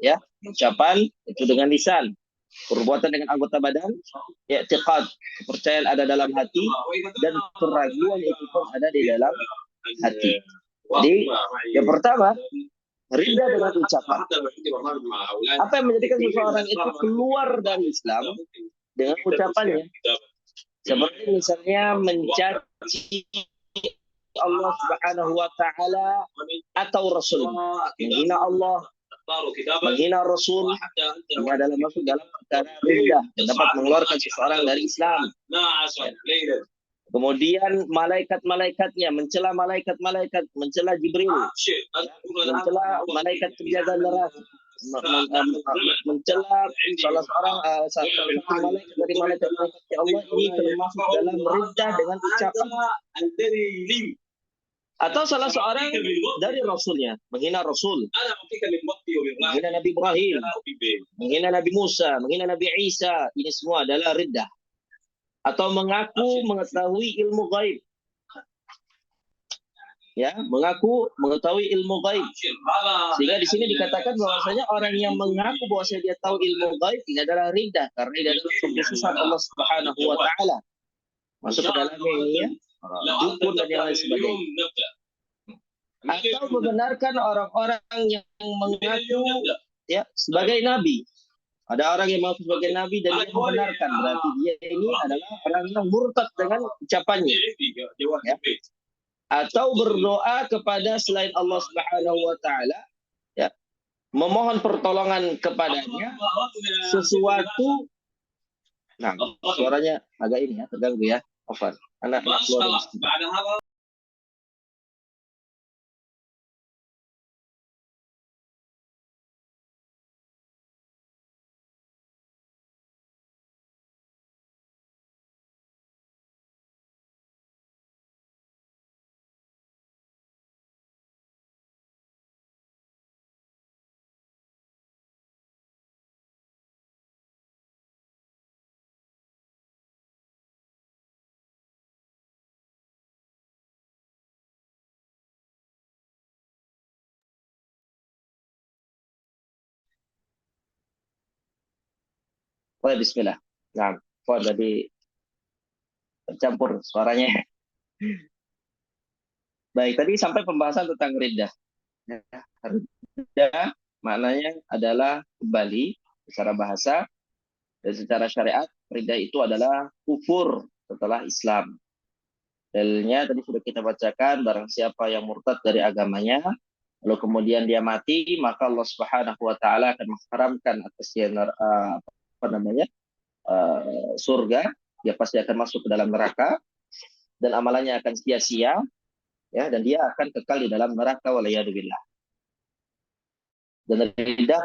Ya, ucapan itu dengan lisan, perbuatan dengan anggota badan, i'tiqad, kepercayaan ada dalam hati, dan keraguan itu pun ada di dalam hati. Jadi yang pertama, riddah dengan ucapan. Apa yang menjadikan seseorang itu keluar dari Islam? Dengan ucapannya. Seperti misalnya mencaci Allah Subhanahu wa taala atau Rasul, menghina Allah, menghina Rasul, ini adalah masuk dalam perkara riddah yang dapat mengeluarkan seseorang dari Islam. Kemudian malaikat-malaikatnya, mencela malaikat-malaikat, mencela Jibril, mencela malaikat penjaga neraka, mencela salah seorang malaikat dari malaikat-malaikat Allah, ini termasuk dalam riddah dengan ucapan. Atau salah seorang dari Rasulnya, menghina Rasul, menghina Nabi Ibrahim, menghina Nabi Musa, menghina Nabi Isa, ini semua adalah riddah. Atau mengaku mengetahui ilmu gaib, ya, mengaku mengetahui ilmu gaib. Sehingga di sini dikatakan bahwasanya orang yang mengaku bahwasanya dia tahu ilmu gaib ini adalah riddah, karena ini adalah kekhususan Allah Subhanahu wa taala. masuk ke dalamnya ini ya, dukun dan yang lain sebagainya. Atau membenarkan orang-orang yang mengaku ya sebagai nabi. Ada orang yang mengaku sebagai nabi dan dia membenarkan, berarti dia ini adalah orang yang murtad dengan ucapannya. Ya. Atau berdoa kepada selain Allah Subhanahu wa taala, ya, memohon pertolongan kepadanya sesuatu. Nah, suaranya agak ini ya, terganggu ya. Afwan. Anak keluar. Oh, bismillah. Nah, Afwan tadi tercampur suaranya. Baik, tadi sampai pembahasan tentang riddah. Riddah maknanya adalah kembali secara bahasa dan secara syariat. Riddah itu adalah kufur setelah Islam. Dalilnya tadi sudah kita bacakan, barang siapa yang murtad dari agamanya, lalu kemudian dia mati, maka Allah Subhanahu wa taala akan mengharamkan atasnya surga, dia pasti akan masuk ke dalam neraka dan amalannya akan sia-sia, ya, dan dia akan kekal di dalam neraka waliyadzubillah. Dan riddah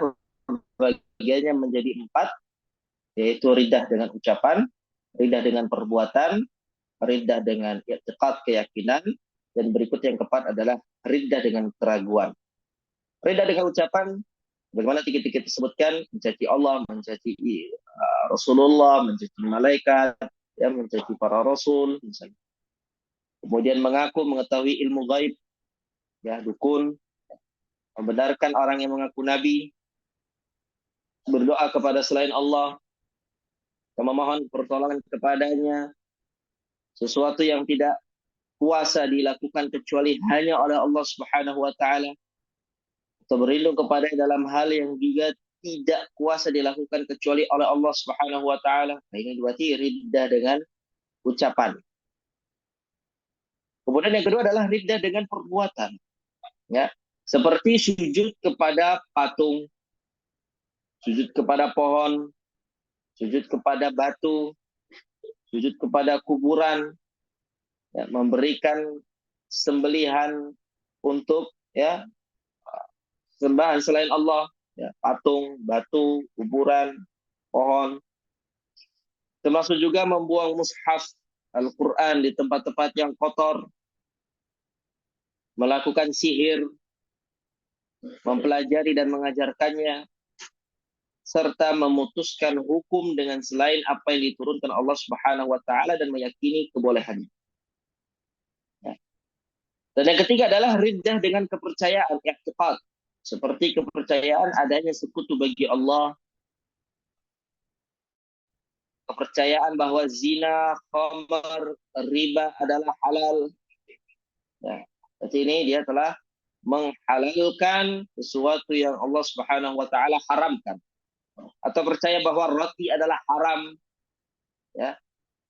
bagiannya menjadi 4, yaitu riddah dengan ucapan, riddah dengan perbuatan, riddah dengan i'tiqad keyakinan, dan berikut yang keempat adalah riddah dengan keraguan. Riddah dengan ucapan, bagaimana tiga-tiga disebutkan, mencaci Allah, mencaci Rasulullah, mencaci malaikat, ya, mencaci para rasul, misalnya. Kemudian mengaku mengetahui ilmu gaib, ya, dukun, membenarkan orang yang mengaku nabi, berdoa kepada selain Allah, memohon pertolongan kepadanya, sesuatu yang tidak kuasa dilakukan kecuali hanya oleh Allah Subhanahu wa taala, atau berlindung kepada dalam hal yang juga tidak kuasa dilakukan kecuali oleh Allah Subhanahu wa taala. Nah, ini berarti riddah dengan ucapan. Kemudian yang kedua adalah riddah dengan perbuatan. Ya, seperti sujud kepada patung, sujud kepada pohon, sujud kepada batu, sujud kepada kuburan, ya, memberikan sembelihan untuk, ya, sembahan selain Allah, ya, patung, batu, kuburan, pohon. Termasuk juga membuang mushaf Al-Quran di tempat-tempat yang kotor, melakukan sihir, mempelajari dan mengajarkannya, serta memutuskan hukum dengan selain apa yang diturunkan Allah Subhanahu wa taala dan meyakini kebolehannya. Ya. Dan yang ketiga adalah riddah dengan kepercayaan, i'tiqad, seperti kepercayaan adanya sekutu bagi Allah, kepercayaan bahwa zina, khamar, riba adalah halal. Ya. Jadi ini dia telah menghalalkan sesuatu yang Allah Subhanahu wa taala haramkan. Atau percaya bahwa roti adalah haram, ya.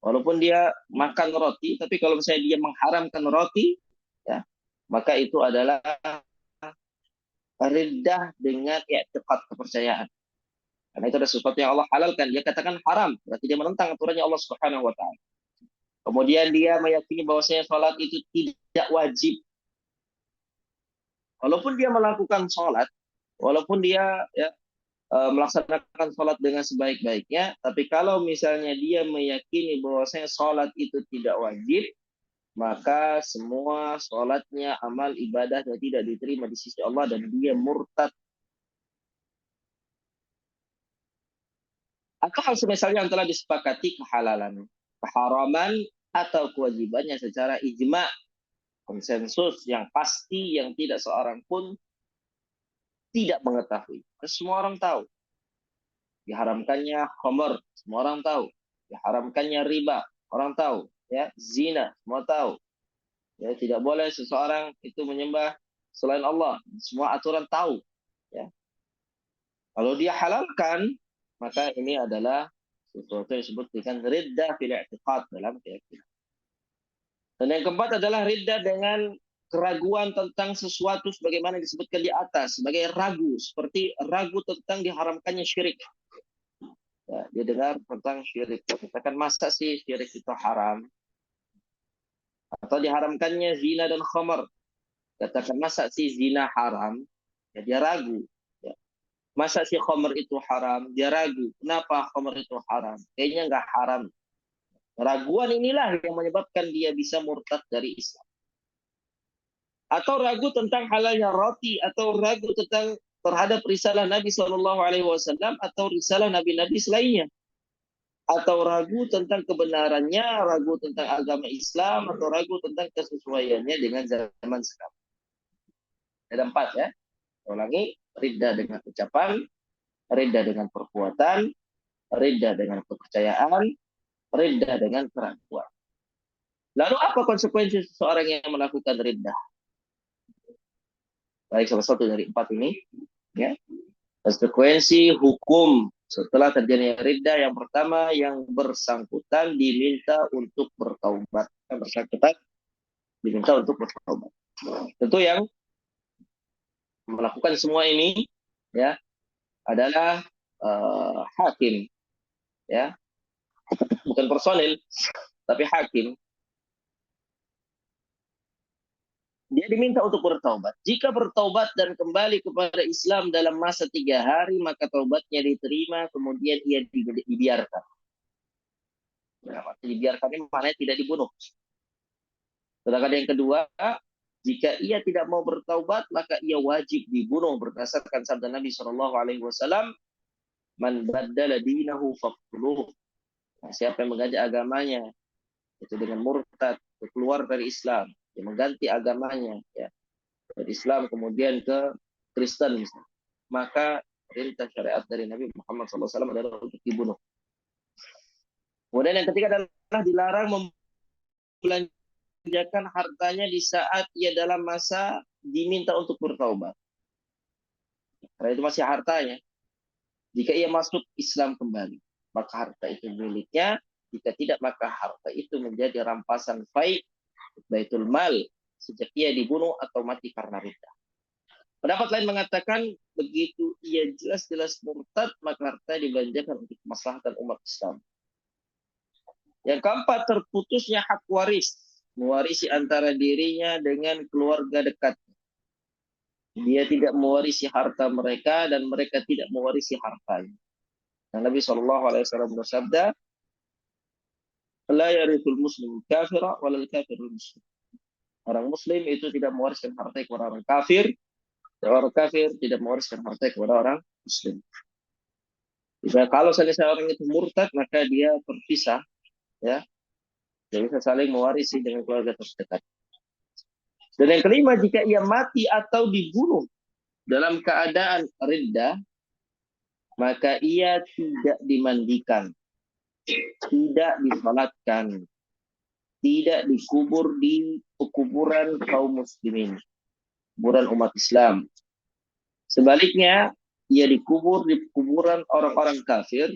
Walaupun dia makan roti, tapi kalau misalnya dia mengharamkan roti, ya, maka itu adalah riddah dengan i'tiqad, kepercayaan. Karena itu ada sesuatu yang Allah halalkan, dia katakan haram, berarti dia menentang aturannya Allah Subhanahu wa taala. Kemudian dia meyakini bahwasanya salat itu tidak wajib. Walaupun dia melakukan salat, walaupun dia, ya, melaksanakan sholat dengan sebaik-baiknya, tapi kalau misalnya dia meyakini bahwasanya sholat itu tidak wajib, maka semua sholatnya, amal ibadahnya tidak diterima di sisi Allah dan dia murtad. Atau hal semisalnya yang telah disepakati kehalalan, keharaman, atau kewajibannya secara ijma, konsensus yang pasti yang tidak seorang pun tidak mengetahui. Semua orang tahu. Diharamkannya khamr, semua orang tahu. Diharamkannya riba, orang tahu. ya, zina, semua tahu. Ya, tidak boleh seseorang itu menyembah selain Allah. Semua aturan tahu. Ya. Kalau dia halalkan, maka ini adalah sesuatu yang disebut dengan riddah fil i'tiqad, dalam keyakinan. Dan yang keempat adalah riddah dengan keraguan tentang sesuatu sebagaimana disebutkan di atas, sebagai ragu, seperti ragu tentang diharamkannya syirik. Ya, dia dengar tentang syirik. Katakan, masa sih syirik itu haram? Atau diharamkannya zina dan khamar. Katakan, masa sih zina haram? Ya, dia ragu. Ya. Masa sih khamar itu haram? Dia ragu. Kenapa khamar itu haram? Kayaknya nggak haram. Raguan inilah yang menyebabkan dia bisa murtad dari Islam. Atau ragu tentang halalnya roti, atau ragu tentang terhadap risalah Nabi SAW, atau risalah Nabi-Nabi selainnya. Atau ragu tentang kebenarannya, ragu tentang agama Islam, atau ragu tentang kesesuaiannya dengan zaman sekarang. Ada 4 ya. Ulangi, riddah dengan ucapan, riddah dengan perbuatan, riddah dengan kepercayaan, riddah dengan keraguan. Lalu apa konsekuensi seseorang yang melakukan riddah? Baik, salah satu dari 4 ini, ya. Konsekuensi hukum setelah terjadinya riddah, yang pertama, yang bersangkutan diminta untuk bertaubat. Yang bersangkutan diminta untuk bertaubat. Tentu yang melakukan semua ini, ya, adalah hakim, ya, bukan personil, tapi hakim. Dia diminta untuk bertaubat. Jika bertaubat dan kembali kepada Islam dalam masa 3 hari, maka taubatnya diterima, kemudian ia dibiarkan. Ya, dibiarkan ini maknanya tidak dibunuh. Sedangkan yang kedua, jika ia tidak mau bertaubat, maka ia wajib dibunuh berdasarkan sabda Nabi SAW, man baddala dinahu faqtuluh. Nah, siapa yang mengganti agamanya itu dengan murtad, keluar dari Islam, dia mengganti agamanya, ya, dari Islam kemudian ke Kristen, maka perintah syariat dari Nabi Muhammad SAW adalah untuk dibunuh. Kemudian yang ketiga adalah dilarang membelanjakan hartanya di saat ia dalam masa diminta untuk bertaubat. Karena itu masih hartanya. Jika ia masuk Islam kembali, maka harta itu miliknya. Jika tidak, maka harta itu menjadi rampasan fai, baitul mal, sejak ia dibunuh atau mati karena riddah. Pendapat lain mengatakan, begitu ia jelas-jelas murtad, maka harta dibelanjakan untuk kemaslahatan umat Islam. Yang keempat, terputusnya hak waris, mewarisi antara dirinya dengan keluarga dekat. Dia tidak mewarisi harta mereka dan mereka tidak mewarisi hartanya. Dan Nabi SAW bersabda, la yarithul muslim kafira walal kafirul muslim. Orang muslim itu tidak mewariskan harta kepada orang kafir, dan orang kafir tidak mewariskan harta kepada orang muslim. Jadi, kalau saja orang itu murtad, maka dia terpisah, ya, dia bisa saling mewarisi dengan keluarga terdekat. Dan yang kelima, jika ia mati atau dibunuh dalam keadaan riddah, maka ia tidak dimandikan, tidak disalatkan, tidak dikubur di kuburan kaum muslimin, kuburan umat Islam. Sebaliknya, ia dikubur di kuburan orang-orang kafir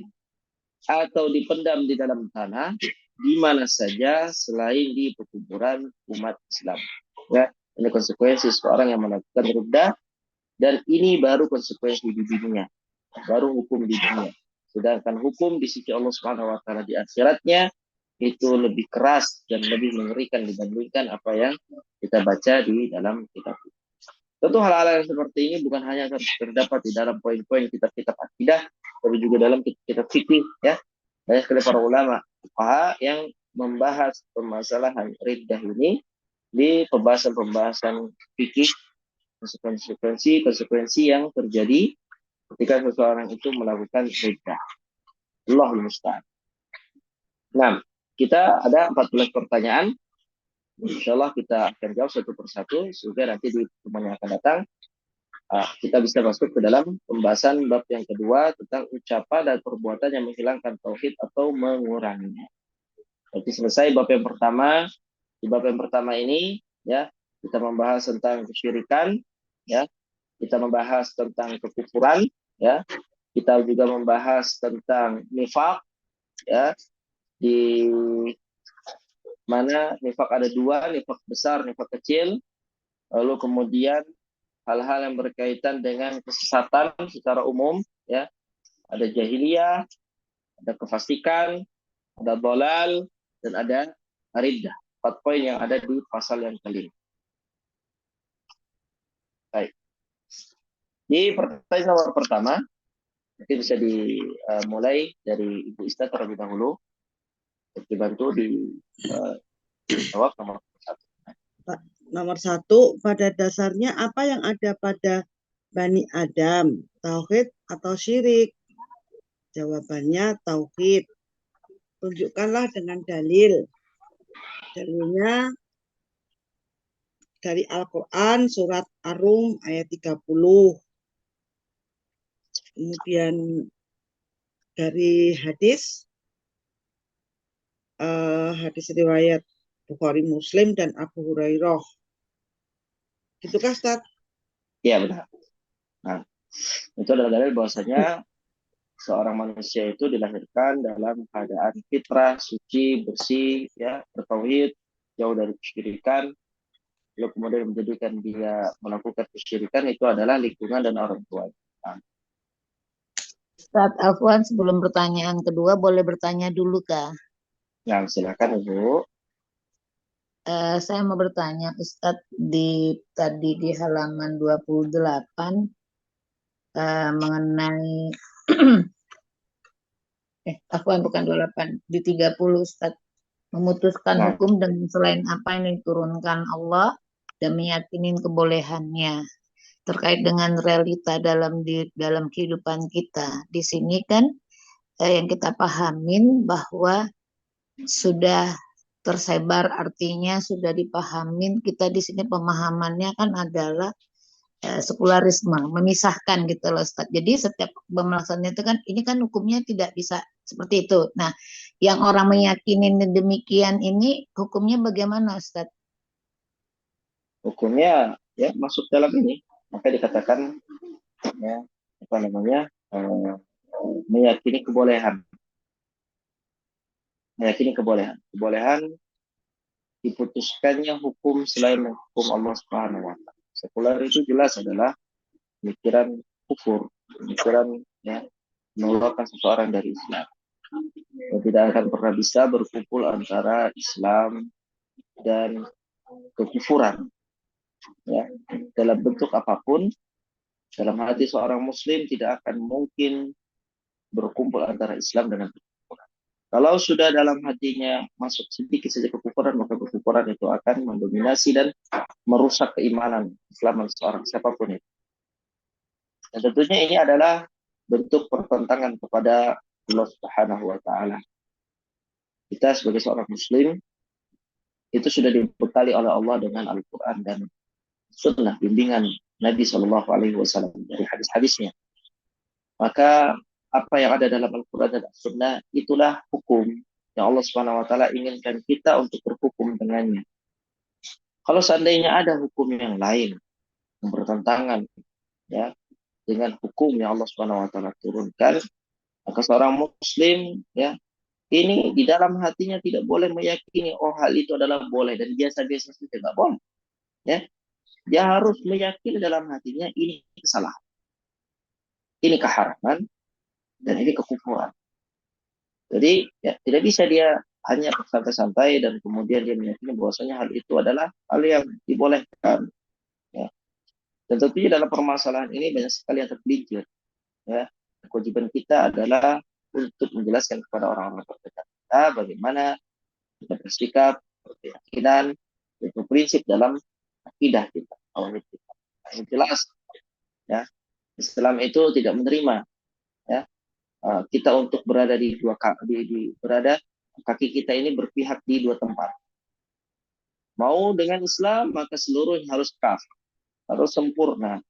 atau dipendam di dalam tanah di mana saja selain di kuburan umat Islam. Ya, ini konsekuensi seorang yang melakukan riddah, dan ini baru konsekuensi di dunia, baru hukum di dunia. Sedangkan hukum di sisi Allah Subhanahu wa taala di akhiratnya itu lebih keras dan lebih mengerikan dibandingkan apa yang kita baca di dalam kitab. Tentu hal-hal yang seperti ini bukan hanya terdapat di dalam poin-poin kitab-kitab akidah, tapi juga dalam kitab fikih, ya. Banyak sekali para ulama fuqaha yang membahas permasalahan riddah ini di pembahasan-pembahasan fikih, konsekuensi yang terjadi ketika seseorang itu melakukan riddah. Allahul musta'an. Nah, kita ada 14 pertanyaan. Insyaallah kita akan jawab satu persatu sehingga nanti di pertemuan yang akan datang kita bisa masuk ke dalam pembahasan bab yang kedua tentang ucapan dan perbuatan yang menghilangkan tauhid atau menguranginya. Berarti selesai bab yang pertama. Di bab yang pertama ini ya kita membahas tentang kesyirikan, ya kita membahas tentang kekufuran, ya kita juga membahas tentang nifak, ya di mana nifak ada dua, nifak besar, nifak kecil. Lalu kemudian hal-hal yang berkaitan dengan kesesatan secara umum, ya ada jahiliyah, ada kefasikan, ada dolal, dan ada riddah. 4 poin yang ada di pasal yang kelima. Baik. Di pertanyaan nomor pertama, nanti bisa dimulai dari Ibu Ista terlebih dahulu. Dibantu di jawab nomor satu. Nomor 1, pada dasarnya apa yang ada pada Bani Adam, tauhid atau syirik? Jawabannya tauhid. Tunjukkanlah dengan dalil. Dalilnya dari Al-Quran surat Ar-Rum ayat 30. Kemudian dari hadis riwayat Bukhari Muslim dan Abu Hurairah. Gitukah Ustaz? Iya benar. Nah, itu adalah dalil bahwasanya seorang manusia itu dilahirkan dalam keadaan fitrah, suci, bersih, ya, bertauhid, jauh dari kesyirikan. Lalu kemudian menjadikan dia melakukan kesyirikan itu adalah lingkungan dan orang tua. Nah, Ustaz Afwan, sebelum pertanyaan kedua, boleh bertanya dulu kah? yang silakan Ibu. Saya mau bertanya, Ustadz, tadi di halaman 28 mengenai Afwan bukan 28, di 30 Ustadz, memutuskan Nah, hukum dengan selain apa yang diturunkan Allah dan meyakini kebolehannya terkait dengan realita dalam kehidupan kita. Di sini kan yang kita pahamin bahwa sudah tersebar, artinya sudah dipahamin. Kita di sini pemahamannya kan adalah sekularisme, memisahkan gitu loh Ustaz. Jadi setiap pemelaksanaannya itu kan, ini kan hukumnya tidak bisa seperti itu. Nah, yang orang meyakini demikian ini hukumnya bagaimana Ustaz? hukumnya ya masuk dalam ini, maka dikatakan ya apa namanya meyakini kebolehan, kebolehan diputuskannya hukum selain hukum Allah Subhanahu wa taala. Sekuler itu jelas adalah pemikiran kufur, pemikiran ya mengeluarkan seseorang dari Islam. Dan tidak akan pernah bisa berkumpul antara Islam dan kekufuran. Ya, dalam bentuk apapun, dalam hati seorang Muslim tidak akan mungkin berkumpul antara Islam dengan kekufuran. Kalau sudah dalam hatinya masuk sedikit saja kekufuran, maka kekufuran itu akan mendominasi dan merusak keimanan Islam seorang siapapun itu. Dan tentunya ini adalah bentuk pertentangan kepada Allah Subhanahu wa taala. Kita sebagai seorang muslim itu sudah dibekali oleh Allah dengan Al-Qur'an dan sunnah bimbingan Nabi Shallallahu alaihi wasallam dari hadis-hadisnya. Maka apa yang ada dalam Al-Qur'an dan sunnah itulah hukum yang Allah Subhanahu wa taala inginkan kita untuk berhukum dengannya. Kalau seandainya ada hukum yang lain yang bertentangan ya dengan hukum yang Allah Subhanahu wa taala turunkan, maka seorang muslim ya ini di dalam hatinya tidak boleh meyakini oh hal itu adalah boleh dan biasa-biasa saja, nggak boleh. Ya, dia harus meyakini dalam hatinya ini kesalahan, ini keharaman, dan ini kekufuran. Jadi ya tidak bisa dia hanya santai-santai dan kemudian dia meyakini bahwasanya hal itu adalah hal yang dibolehkan. Ya. Dan tentunya dalam permasalahan ini banyak sekali yang tergelincir. Ya, kewajiban kita adalah untuk menjelaskan kepada orang-orang terdekat kita bagaimana kita bersikap, berkeyakinan, prinsip dalam akidah kita, tauhid kita. Nah, yang jelas, ya Islam itu tidak menerima ya kita untuk berada di dua berada kaki kita ini berpihak di dua tempat. Mau dengan Islam maka seluruhnya harus kafir, harus sempurna.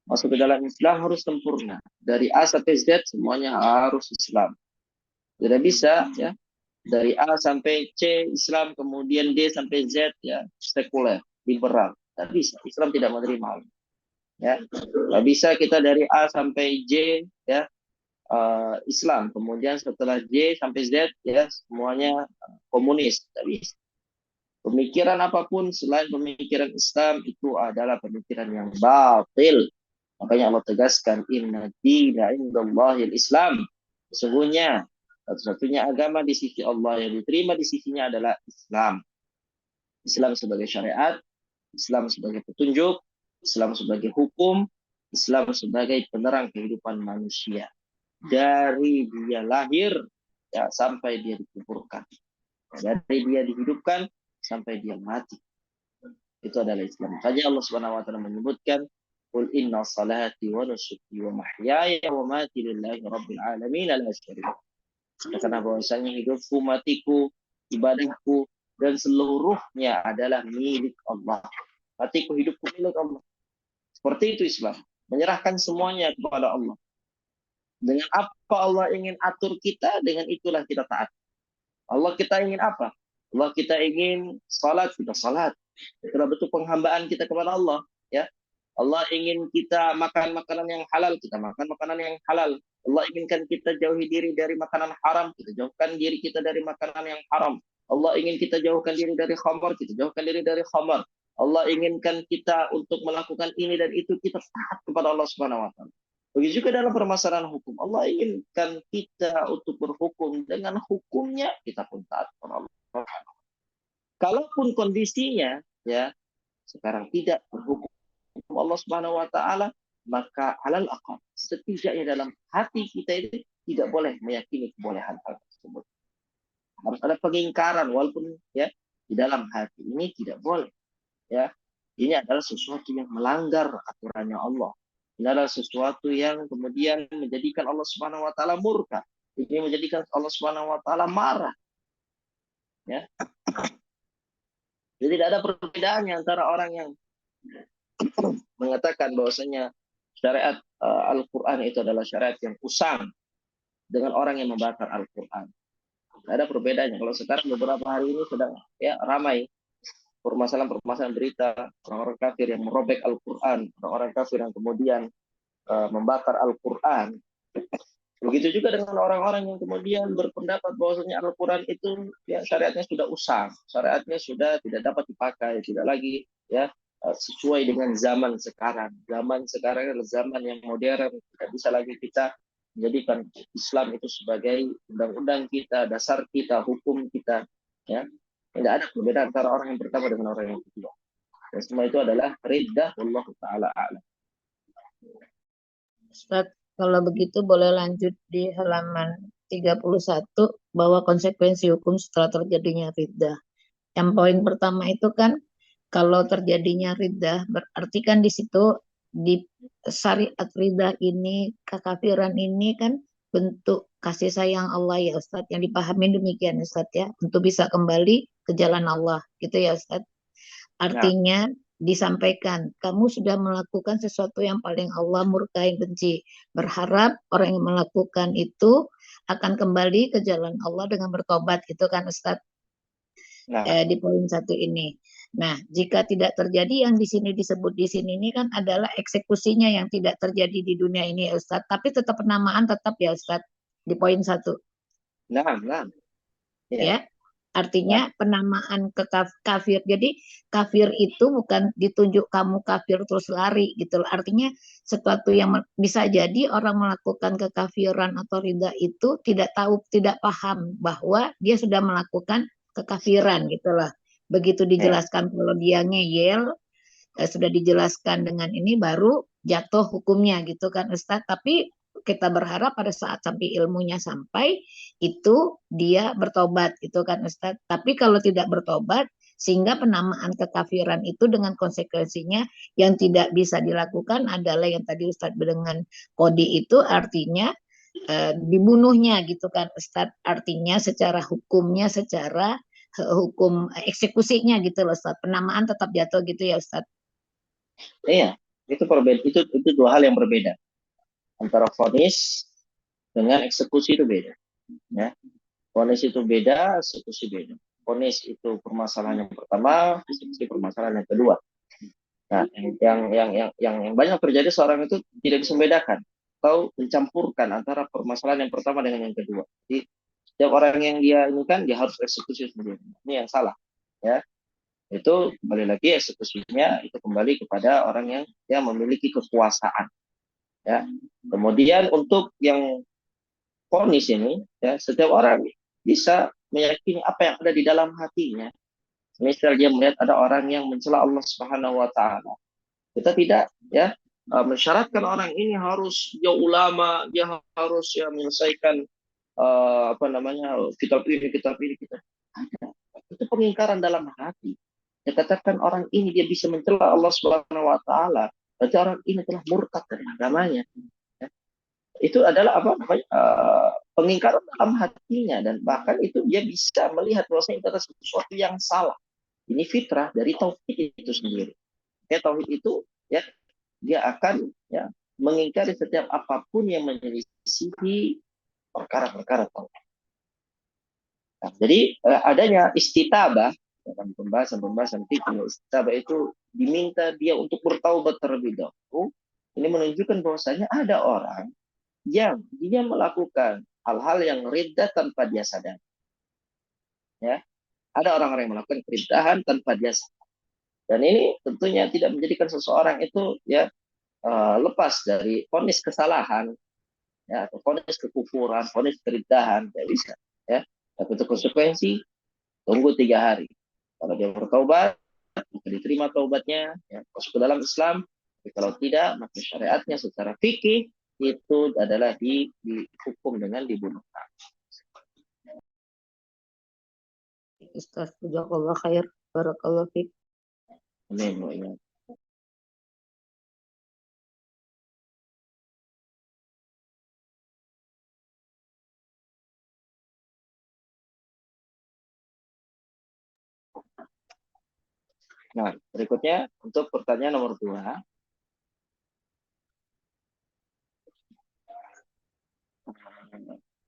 Masuk ke dalam Islam harus sempurna. Dari A sampai Z semuanya harus Islam. Tidak bisa ya Dari A sampai C Islam, kemudian D sampai Z ya sekuler, liberal. Tidak bisa, Islam tidak menerima. Ya, nggak bisa kita dari A sampai J ya Islam, kemudian setelah J sampai Z ya semuanya komunis. Tidak bisa. Pemikiran apapun selain pemikiran Islam itu adalah pemikiran yang batil. Makanya Allah tegaskan inna dina indallahil Islam. Sesungguhnya satu-satunya agama di sisi Allah yang diterima di sisinya adalah Islam. Islam sebagai syariat, Islam sebagai petunjuk, Islam sebagai hukum, Islam sebagai penerang kehidupan manusia. Dari dia lahir ya sampai dia dikuburkan. Dari dia dihidupkan sampai dia mati. Itu adalah Islam. Makanya Allah Subhanahu wa taala menyebutkan qul inna salati wa nusuki wa mahyaya wa mati lillahi rabbil alamin la syarika. Karena bahwasanya hidupku, matiku, ibadahku dan seluruhnya adalah milik Allah. Matiku, hidupku milik Allah. Seperti itu Islam. Menyerahkan semuanya kepada Allah. Dengan apa Allah ingin atur kita, dengan itulah kita taat. Allah kita ingin apa? Allah kita ingin salat, kita salat. Itulah bentuk penghambaan kita kepada Allah. Ya, Allah ingin kita makan makanan yang halal, kita makan makanan yang halal. Allah inginkan kita jauhi diri dari makanan haram, kita jauhkan diri kita dari makanan yang haram. Allah ingin kita jauhkan diri dari khamar, kita jauhkan diri dari khamar. Allah inginkan kita untuk melakukan ini dan itu, kita taat kepada Allah Subhanahu wa taala. Begitu juga dalam permasalahan hukum. Allah inginkan kita untuk berhukum dengan hukumnya, kita pun taat kepada Allah. Kalaupun kondisinya ya sekarang tidak berhukum Allah Subhanahu wa taala, maka alal aqal setidaknya dalam hati kita itu tidak boleh meyakini kebolehan hal tersebut. Harus ada pengingkaran walaupun ya di dalam hati ini tidak boleh. Ya, ini adalah sesuatu yang melanggar aturannya Allah. Ini adalah sesuatu yang kemudian menjadikan Allah Subhanahu wa taala murka. Ini menjadikan Allah Subhanahu wa taala marah. Ya. Jadi tidak ada perbedaan antara orang yang mengatakan bahwasanya syariat Al-Quran itu adalah syariat yang usang dengan orang yang membakar Al-Quran. Tidak ada perbedaannya. Kalau sekarang beberapa hari ini sedang ya ramai permasalahan-permasalahan berita orang-orang kafir yang merobek Al-Quran, orang-orang kafir yang kemudian membakar Al-Quran. Begitu juga dengan orang-orang yang kemudian berpendapat bahwasanya Al-Quran itu ya syariatnya sudah usang, syariatnya sudah tidak dapat dipakai, tidak lagi ya sesuai dengan zaman sekarang. Zaman sekarang adalah zaman yang modern, tidak bisa lagi kita menjadikan Islam itu sebagai undang-undang kita, dasar kita, hukum kita. Ya, tidak ada perbedaan antara orang yang pertama dengan orang yang kedua. Dan semua itu adalah riddah Allah Taala a'lam. Ustaz, kalau begitu boleh lanjut di halaman 31 bahwa konsekuensi hukum setelah terjadinya riddah. Yang poin pertama itu kan kalau terjadinya riddah berarti kan di situ di syariat riddah ini, kekafiran ini kan bentuk kasih sayang Allah ya Ustadz, yang dipahami demikian Ustadz ya, untuk bisa kembali ke jalan Allah gitu ya Ustadz. Artinya disampaikan kamu sudah melakukan sesuatu yang paling Allah murkai, benci, berharap orang yang melakukan itu akan kembali ke jalan Allah dengan bertobat, gitu kan Ustadz. Di poin 1 ini. Nah, jika tidak terjadi yang di sini disebut di sini ini kan adalah eksekusinya yang tidak terjadi di dunia ini ya Ustadz, tapi tetap penamaan tetap ya Ustadz di poin 1. Nah. Ya. Artinya penamaan ke kafir. Jadi kafir itu bukan ditunjuk kamu kafir terus lari gitu. Artinya sesuatu yang bisa jadi orang melakukan kekafiran atau ridha itu tidak tahu, tidak paham bahwa dia sudah melakukan kekafiran gitulah. Begitu dijelaskan kalau dia ngeyel, sudah dijelaskan dengan ini baru jatuh hukumnya gitu kan Ustaz. Tapi kita berharap pada saat sampai ilmunya sampai itu dia bertobat gitu kan Ustaz. Tapi kalau tidak bertobat sehingga penamaan kekafiran itu dengan konsekuensinya yang tidak bisa dilakukan adalah yang tadi Ustaz dengan kodi itu artinya dibunuhnya gitu kan Ustaz. Artinya secara hukumnya, secara hukum eksekusinya gitu loh Ustaz. Penamaan tetap jatuh gitu ya Ustaz. Iya, itu dua hal yang berbeda. Antara vonis dengan eksekusi itu beda. Ya. Vonis itu beda, eksekusi beda. Vonis itu permasalahan yang pertama, eksekusi permasalahan yang kedua. Nah, yang banyak terjadi seorang itu tidak bisa membedakan atau mencampurkan antara permasalahan yang pertama dengan yang kedua. Jadi setiap orang yang dia ini kan dia harus eksekusi sendiri. Ini yang salah, ya. Itu kembali lagi eksekusinya itu kembali kepada orang yang memiliki kekuasaan, ya. Kemudian untuk yang vonis ini, ya, setiap orang bisa meyakini apa yang ada di dalam hatinya. Misal dia melihat ada orang yang mencela Allah Subhanahu wa taala. Kita tidak, ya, mensyaratkan orang ini harus dia ulama, dia harus ya menyelesaikan apa namanya kitab ini, kitab ini, kitab. Itu pengingkaran dalam hati. Ya, katakan orang ini dia bisa mencela Allah Subhanahu wa taala, berarti orang ini telah murtad dari agamanya. Ya. Itu adalah apa namanya pengingkaran dalam hatinya, dan bahkan itu dia bisa melihat bahwasanya itu adalah sesuatu yang salah. Ini fitrah dari tauhid itu sendiri. Ya, tauhid itu, ya, dia akan, ya, mengingkari setiap apapun yang menyelisihi perkara-perkara tauhid. Nah, jadi adanya istitabah dalam pembahasan fikih, istitabah itu diminta dia untuk bertaubat terlebih dahulu. Ini menunjukkan bahwasanya ada orang yang dia melakukan hal-hal yang riddah tanpa dia sadar. Ya, ada orang-orang yang melakukan keriddahan tanpa dia sadar. Dan ini tentunya tidak menjadikan seseorang itu, ya, lepas dari vonis kesalahan, ya, atau vonis kekufuran, vonis keriddahan, tidak bisa, ya. Tapi itu konsekuensi, tunggu 3 hari. Kalau dia bertaubat, maka diterima taubatnya, ya, masuk ke dalam Islam. Tapi kalau tidak, maka syariatnya secara fikih itu adalah dihukum dengan dibunuh. Ustaz, jazakallah khair, barakallah fiik. Amin. Nah, berikutnya untuk pertanyaan nomor 2.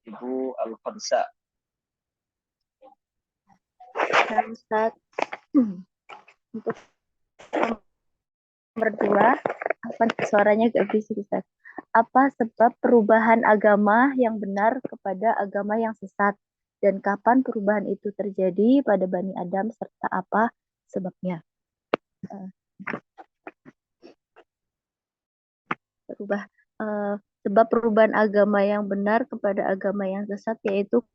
Ibu Al-Qadsa. Ustaz, untuk nomor 2, apa suaranya gak bisa, Ustaz? Apa sebab perubahan agama yang benar kepada agama yang sesat? Dan kapan perubahan itu terjadi pada Bani Adam serta apa sebabnya? Sebab perubahan agama yang benar kepada agama yang sesat yaitu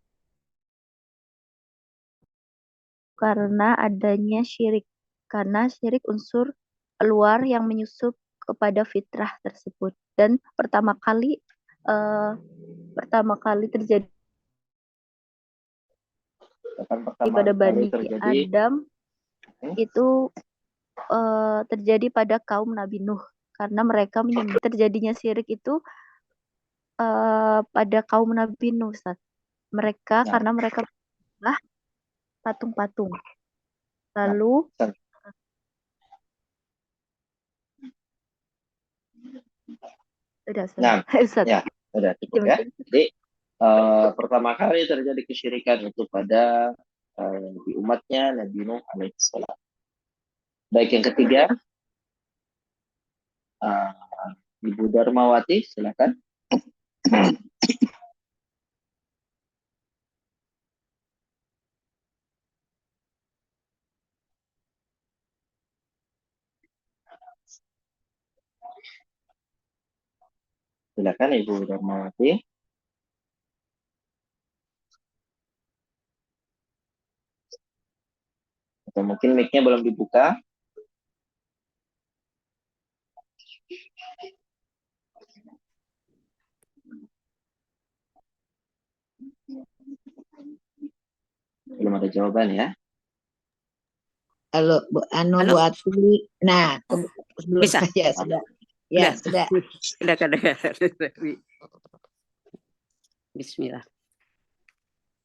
karena adanya syirik. Karena syirik unsur luar yang menyusup kepada fitrah tersebut. Dan pertama kali terjadi pada Bani Adam itu terjadi pada kaum Nabi Nuh, karena mereka menyembah. Terjadinya syirik itu pada kaum Nabi Nuh, Ustaz. Mereka karena mereka menyembah patung-patung. Lalu udah cukup, ya. Jadi pertama kali terjadi kesyirikan itu pada di umatnya Nabi Nuh alaihissalam. Baik, yang ketiga, Ibu Darmawati, silakan. Silakan Ibu Darmawati. Atau mungkin mic-nya belum dibuka. Belum ada jawaban, ya. Halo, Bu Ati. Nah, sebelum bisa. Ya, sudah. Ya, sudah. Bismillah.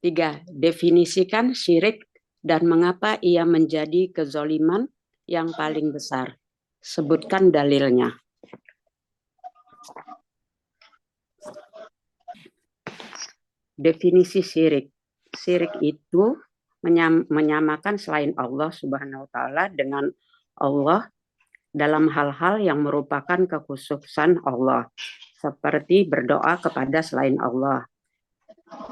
3. Definisikan syirik dan mengapa ia menjadi kezaliman yang paling besar. Sebutkan dalilnya. Definisi syirik. Syirik itu menyamakan selain Allah Subhanahu wa taala dengan Allah dalam hal-hal yang merupakan kekhususan Allah, seperti berdoa kepada selain Allah.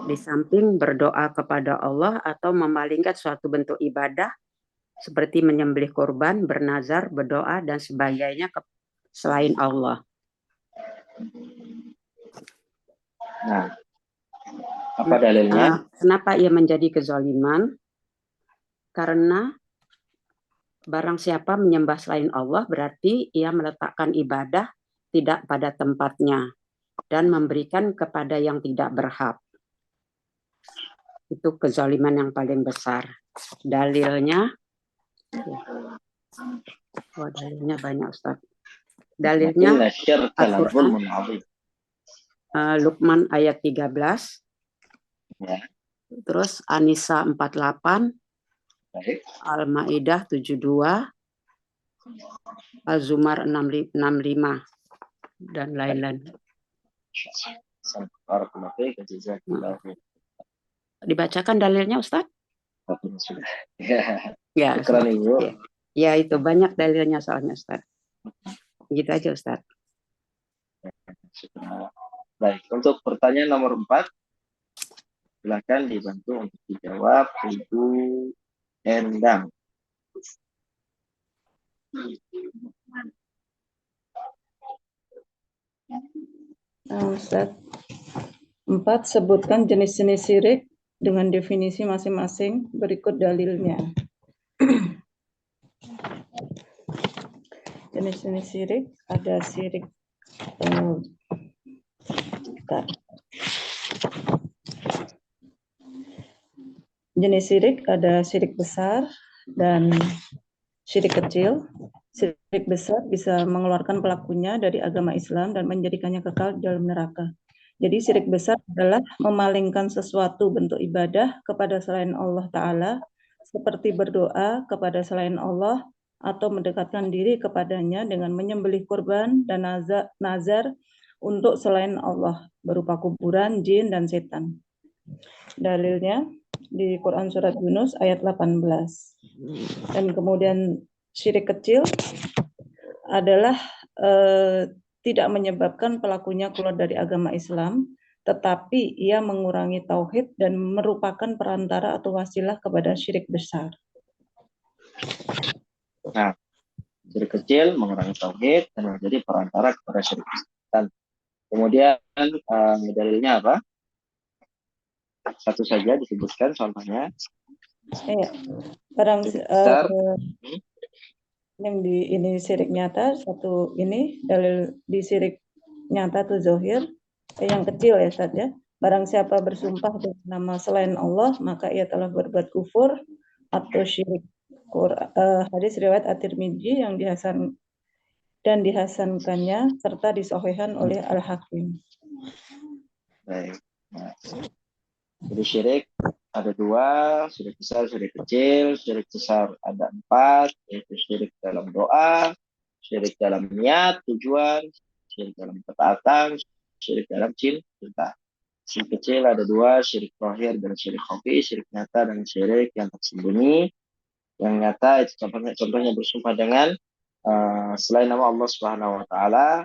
Di samping berdoa kepada Allah atau memalingkan suatu bentuk ibadah seperti menyembelih kurban, bernazar, berdoa dan sebagainya selain Allah. Nah, apa dalilnya? Kenapa ia menjadi kezaliman? Karena barang siapa menyembah selain Allah berarti ia meletakkan ibadah tidak pada tempatnya dan memberikan kepada yang tidak berhak. Itu kezaliman yang paling besar. Dalilnya, dalilnya banyak Ustaz. Dalilnya Al-Quran, Luqman ayat 13, ya. Terus An-Nisa 48, Al-Maidah 72, Az-Zumar 65 dan lain-lain. Dibacakan dalilnya Ustaz? Sudah. Ya, keren Ibu. Ya, itu banyak dalilnya soalnya Ustaz. Gitu aja Ustaz. Baik, untuk pertanyaan nomor 4, silakan dibantu untuk dijawab Ibu Endang. Ustaz, 4, sebutkan jenis-jenis syirik dengan definisi masing-masing, berikut dalilnya. Jenis-jenis syirik, ada syirik jenis syirik ada syirik besar dan syirik kecil. Syirik besar bisa mengeluarkan pelakunya dari agama Islam dan menjadikannya kekal di dalam neraka. Jadi syirik besar adalah memalingkan sesuatu bentuk ibadah kepada selain Allah Ta'ala, seperti berdoa kepada selain Allah, atau mendekatkan diri kepadanya dengan menyembelih kurban dan nazar untuk selain Allah, berupa kuburan, jin, dan setan. Dalilnya di Quran Surat Yunus ayat 18. Dan kemudian syirik kecil adalah tidak menyebabkan pelakunya keluar dari agama Islam, tetapi ia mengurangi tauhid dan merupakan perantara atau wasilah kepada syirik besar. Nah, syirik kecil mengurangi tauhid dan menjadi perantara kepada syirik besar. Kemudian dalilnya apa? Satu saja disebutkan contohnya. Iya. Yang di ini syirik nyata, satu ini dalil di syirik nyata tuh zohir, yang kecil ya Ustaz ya. Barang siapa bersumpah dengan nama selain Allah, maka ia telah berbuat kufur atau syirik. Hadis riwayat At-Tirmidzi yang dihasankannya serta disahihkan oleh Al-Hakim. Baik. Nah, jadi syirik ada 2, syirik besar, syirik kecil. Syirik besar ada 4, yaitu syirik dalam doa, syirik dalam niat, tujuan, syirik dalam ketaatan, syirik dalam cinta. Syirik kecil ada 2, syirik zahir dan syirik khafi, syirik nyata dan syirik yang tersembunyi. Yang nyata itu contohnya bersumpah dengan selain nama Allah Subhanahu wa taala,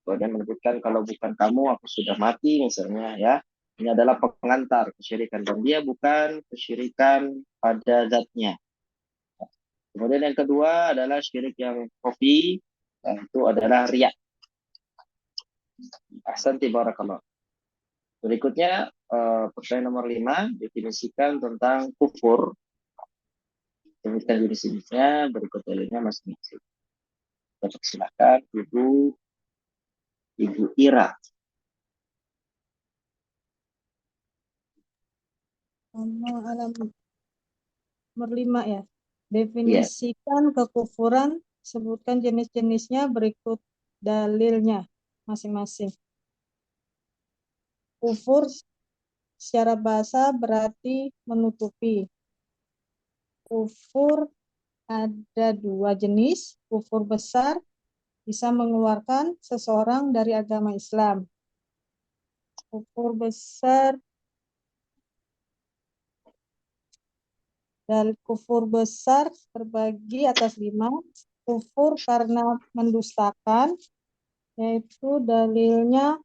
kemudian menyebutkan kalau bukan kamu aku sudah mati misalnya ya. Ini adalah pengantar kesyirikan dan dia bukan kesyirikan pada zatnya. Kemudian yang kedua adalah syirik yang khafi, itu adalah riya. Ahsanti barakallah. Berikutnya pertanyaan nomor 5, definisikan tentang kufur. Demikian jenis-jenisnya, berikut dalilnya masing-masing. Silakan Ibu Ira. Nomor 5 ya. Definisikan kekufuran, sebutkan jenis-jenisnya, berikut dalilnya masing-masing. Kufur secara bahasa berarti menutupi. Kufur ada 2 jenis. Kufur besar bisa mengeluarkan seseorang dari agama Islam. Kufur besar Dari kufur besar terbagi atas 5. Kufur karena mendustakan, yaitu dalilnya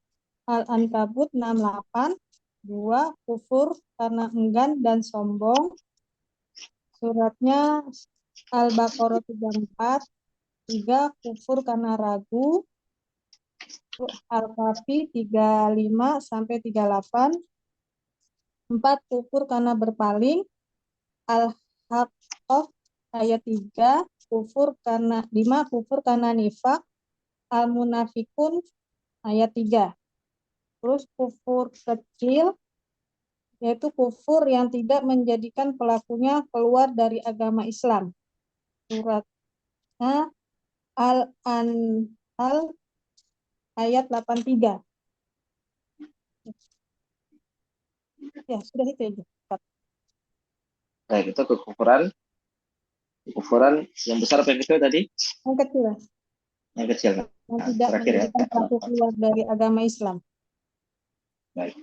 Al-Ankabut 68. 2. Kufur karena enggan dan sombong, suratnya Al-Baqarah 34. 3. Kufur karena ragu, Al-Kahfi 35-38. 4. Kufur karena berpaling, Al-Haqqah ayat 3. 5. Kufur karena nifak, Al-Munafikun ayat 3. Terus kufur kecil, yaitu kufur yang tidak menjadikan pelakunya keluar dari agama Islam. Suratnya Al-Anfal ayat 83. Ya, sudah itu aja. Baik, itu kekufuran yang besar apa yang kecil tadi? Yang kecil, Yang kecil. yang Nah, tidak terakhir ya. menjadikan pelaku keluar dari agama Islam. Baik.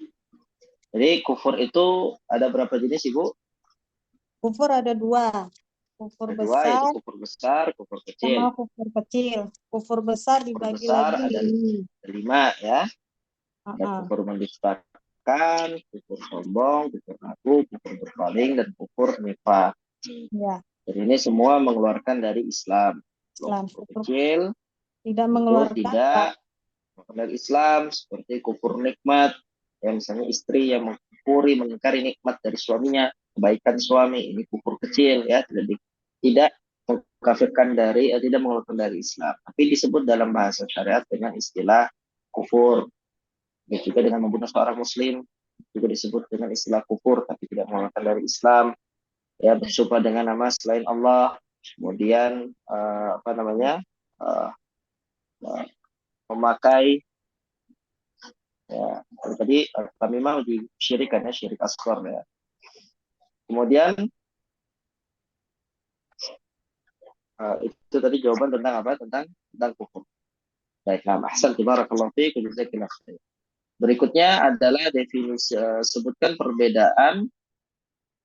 Jadi kufur itu ada berapa jenis, Ibu? Kufur ada 2. Kufur Ada 2, yaitu besar kufur besar, kufur sama kecil. kufur kecil. Kufur besar Kufur dibagi besar lagi ada 5. 5 ya. Ada kufur mendustakan, kufur sombong, kufur ragu, kufur berpaling, dan kufur nifak. Ya, Jadi ini semua mengeluarkan dari Islam. Kufur kecil tidak itu mengeluarkan tidak dari Islam, seperti kufur nikmat, yang misalnya istri yang mengingkari nikmat dari suaminya, kebaikan suami, ini kufur kecil ya, tidak mengkafirkan tidak mengeluarkan dari Islam, tapi disebut dalam bahasa syariat dengan istilah kufur. Dan juga dengan membunuh seorang muslim juga disebut dengan istilah kufur, tapi tidak mengeluarkan dari Islam. Ya, bersumpah dengan nama selain Allah, kemudian memakai ya, tadi kami mau disyirikan ya, syirik asghar ya. Kemudian itu tadi jawaban tentang apa? Tentang kufur. Baik, nah, ahsan, barakallahu fiik, jazakallahu khair. Berikutnya adalah definisi, sebutkan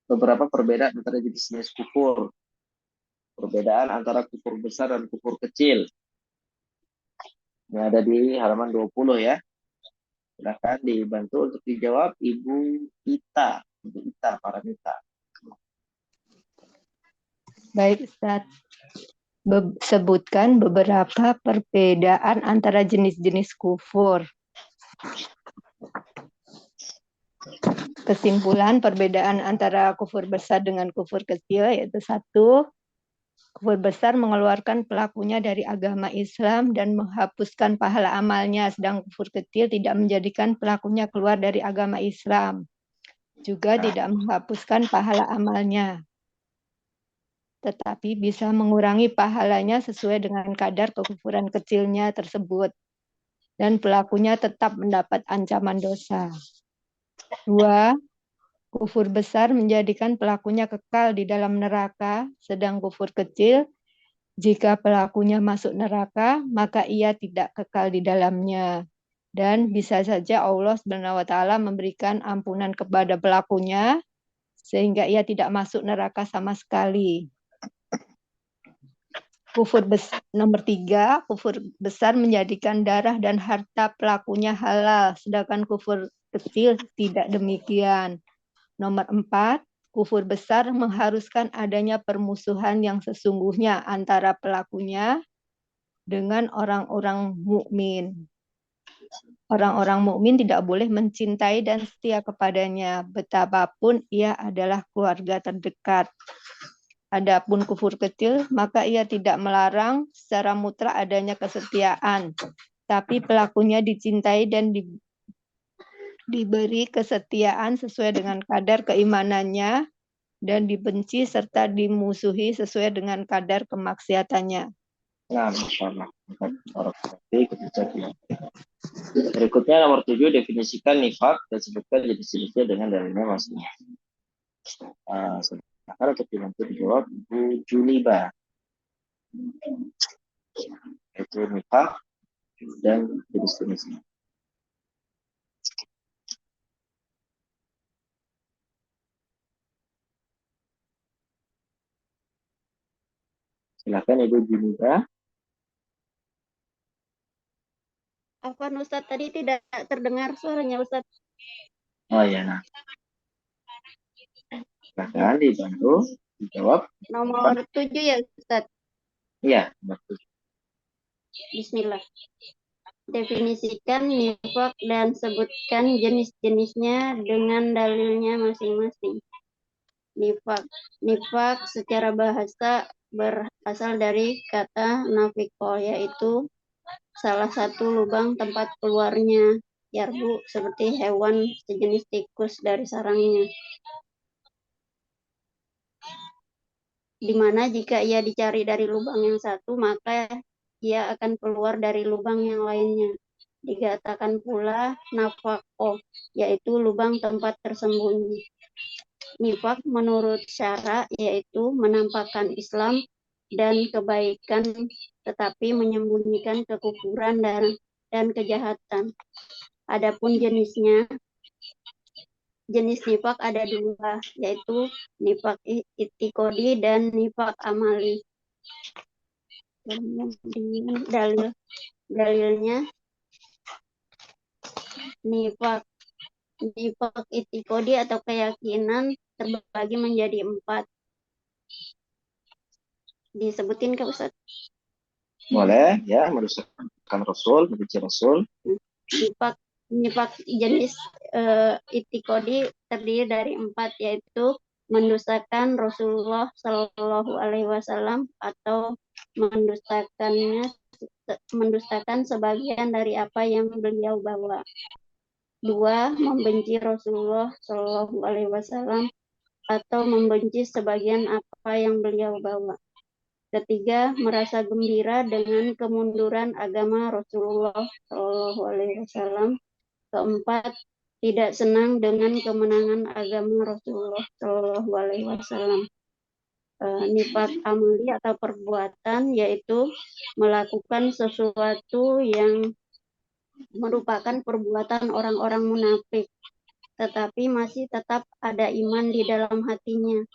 beberapa perbedaan antara jenis kufur. Perbedaan antara kufur besar dan kufur kecil. Ini ada di halaman 20 ya. Silakan dibantu untuk dijawab Ibu Ita, Paramita. Baik, Ustaz. Sebutkan beberapa perbedaan antara jenis-jenis kufur. Kesimpulan perbedaan antara kufur besar dengan kufur kecil yaitu 1. Kufur besar mengeluarkan pelakunya dari agama Islam dan menghapuskan pahala amalnya, sedang kufur kecil tidak menjadikan pelakunya keluar dari agama Islam. Juga tidak menghapuskan pahala amalnya, tetapi bisa mengurangi pahalanya sesuai dengan kadar kekufuran kecilnya tersebut. Dan pelakunya tetap mendapat ancaman dosa. 2. Kufur besar menjadikan pelakunya kekal di dalam neraka, sedang kufur kecil, jika pelakunya masuk neraka, maka ia tidak kekal di dalamnya. Dan bisa saja Allah SWT memberikan ampunan kepada pelakunya, sehingga ia tidak masuk neraka sama sekali. Nomor 3, kufur besar menjadikan darah dan harta pelakunya halal, sedangkan kufur kecil tidak demikian. Nomor 4, kufur besar mengharuskan adanya permusuhan yang sesungguhnya antara pelakunya dengan orang-orang mukmin. Orang-orang mukmin tidak boleh mencintai dan setia kepadanya, betapapun ia adalah keluarga terdekat. Adapun kufur kecil, maka ia tidak melarang secara mutlak adanya kesetiaan, tapi pelakunya dicintai dan diberi kesetiaan sesuai dengan kadar keimanannya dan dibenci serta dimusuhi sesuai dengan kadar kemaksiatannya. Nah, masyaallah. Berikutnya nomor 7, definisikan nifak dan sebutkan jenis-jenisnya dengan dalilnya masing-masing. Sebentar untuk dibantu dijawab Bu Juliba. Itu nifak dan jenis-jenisnya. Silakan Ibu Junida. Afwan Ustadz, tadi tidak terdengar suaranya Ustadz. Oh ya, nah. Silakan dibantu dijawab. Nomor 7 ya Ustadz. Iya, betul. Bismillah. Definisikan nifak dan sebutkan jenis-jenisnya dengan dalilnya masing-masing. Nifak secara bahasa berasal dari kata nafiko, yaitu salah satu lubang tempat keluarnya yarbu seperti hewan sejenis tikus dari sarangnya. Di mana jika ia dicari dari lubang yang satu, maka ia akan keluar dari lubang yang lainnya. Dikatakan pula nafako, yaitu lubang tempat tersembunyi. Nifak menurut syara yaitu menampakkan Islam dan kebaikan tetapi menyembunyikan kekufuran dan kejahatan. Adapun jenis nifak ada dua, yaitu nifak itikodi dan nifak amali. Kemudian dalilnya nifak itikodi atau keyakinan terbagi menjadi 4. Disebutin ke Ustaz? Boleh ya, mendustakan Rasul, membenci Rasul. Nifak jenis itikodi terdiri dari 4, yaitu mendustakan Rasulullah Shallallahu Alaihi Wasallam atau mendustakan sebagian dari apa yang beliau bawa. 2, membenci Rasulullah Shallallahu Alaihi Wasallam atau membenci sebagian apa yang beliau bawa. 3, merasa gembira dengan kemunduran agama Rasulullah Shallallahu Alaihi Wasallam. 4, tidak senang dengan kemenangan agama Rasulullah Shallallahu Alaihi Wasallam. Nifak amali atau perbuatan yaitu melakukan sesuatu yang merupakan perbuatan orang-orang munafik, tetapi masih tetap ada iman di dalam hatinya.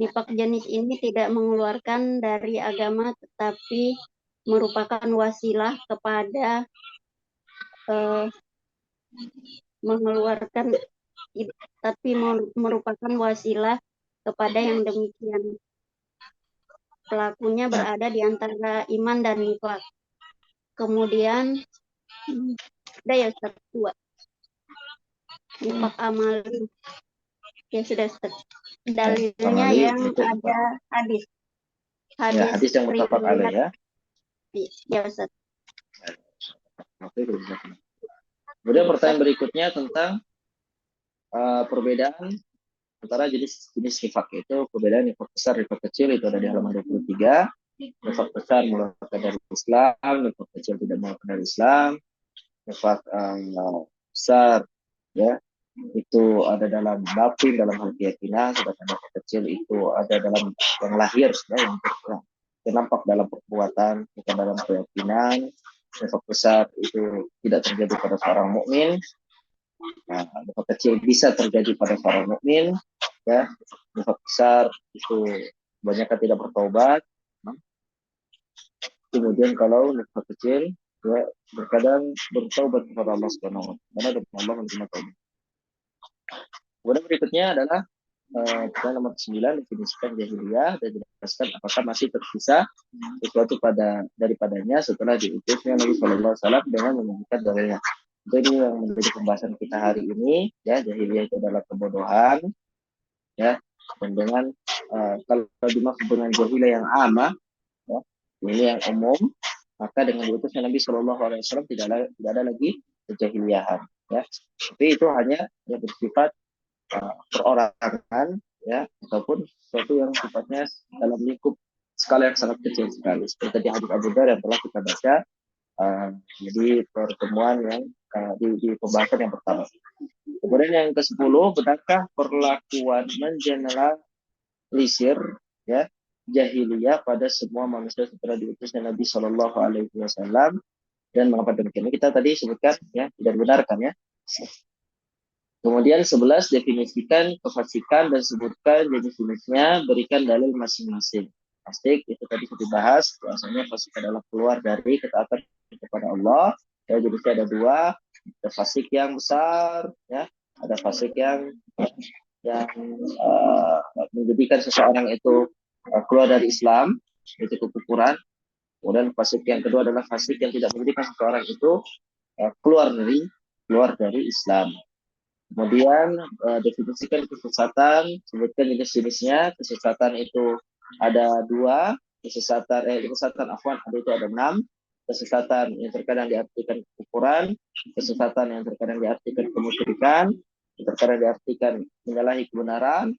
Nifak jenis ini tidak mengeluarkan dari agama, tetapi merupakan wasilah kepada merupakan wasilah kepada yang demikian. Pelakunya berada di antara iman dan nifak. Kemudian ada ya Ustaz 2. Nifak amali. Ya sudah Ustaz. Dalilnya amali, yang ada hadis. Ya, hadis yang muttafaq alaih ya. Ya Ustaz. Kemudian pertanyaan berikutnya tentang perbedaan antara jenis nifak, itu perbedaan nifak besar, nifak kecil, itu ada di halaman 23. Nifak besar mengeluarkan dari Islam, nifak kecil tidak mengeluarkan dari Islam. Nifak besar ya itu ada dalam batin, dalam hal keyakinan, sedangkan nifak kecil itu ada dalam yang lahir ya, yang nampak dalam perbuatan, bukan dalam keyakinan. Nifak besar itu tidak terjadi pada seorang mukmin. Nah, nifak kecil bisa terjadi pada seorang mukmin ya. Nifak besar itu kebanyakan tidak bertobat. Kemudian kalau nifak kecil ya terkadang bertobat kepada Allah Subhanahu wa taala dan Allah menerima taubat. Kemudian berikutnya adalah pertanyaan nomor 9, definisikan jahiliyah dan jelaskan apakah masih tersisa sesuatu daripadanya setelah diutusnya Nabi Shallallahu Alaihi Wasallam dengan menyebutkan dalilnya. Jadi yang menjadi pembahasan kita hari ini ya, jahiliyah itu adalah kebodohan ya, dan dengan kalau dimaksud dengan jahiliyah yang amah ya, ini yang umum, maka dengan diutusnya Nabi Shallallahu Alaihi Wasallam tidak ada lagi kejahiliyahan ya, tapi itu hanya yang bersifat perorangan ya, ataupun sesuatu yang sifatnya dalam lingkup skala yang sangat kecil sekali, seperti di hadits Abu Dzar yang telah kita baca di pertemuan yang di pembahasan yang pertama. Kemudian yang ke-10, benarkah perlakuan mengeneralisir ya jahiliyah pada semua manusia setelah diutusnya Nabi Shallallahu Alaihi Wasallam, dan mengapa demikian? Kita tadi sebutkan ya, tidak benarkan ya. Kemudian 11, definisikan kefasikan dan sebutkan jenis-jenisnya, berikan dalil masing-masing. Fasik itu tadi sudah dibahas, bahwasanya fasik adalah keluar dari ketaatan kepada Allah. Ya, jadi ada dua, ada fasik yang besar, ya, ada fasik yang menjadikan seseorang itu keluar dari Islam, itu kekufuran. Kemudian fasik yang kedua adalah fasik yang tidak menjadikan seseorang itu keluar dari Islam. Kemudian definisikan kesesatan, sebutkan jenis-jenisnya. Kesesatan itu ada dua, kesesatan afwan, itu ada 6. Kesesatan yang terkadang diartikan kekufuran, kesesatan yang terkadang diartikan kemusyrikan, terkadang diartikan menyalahi kebenaran,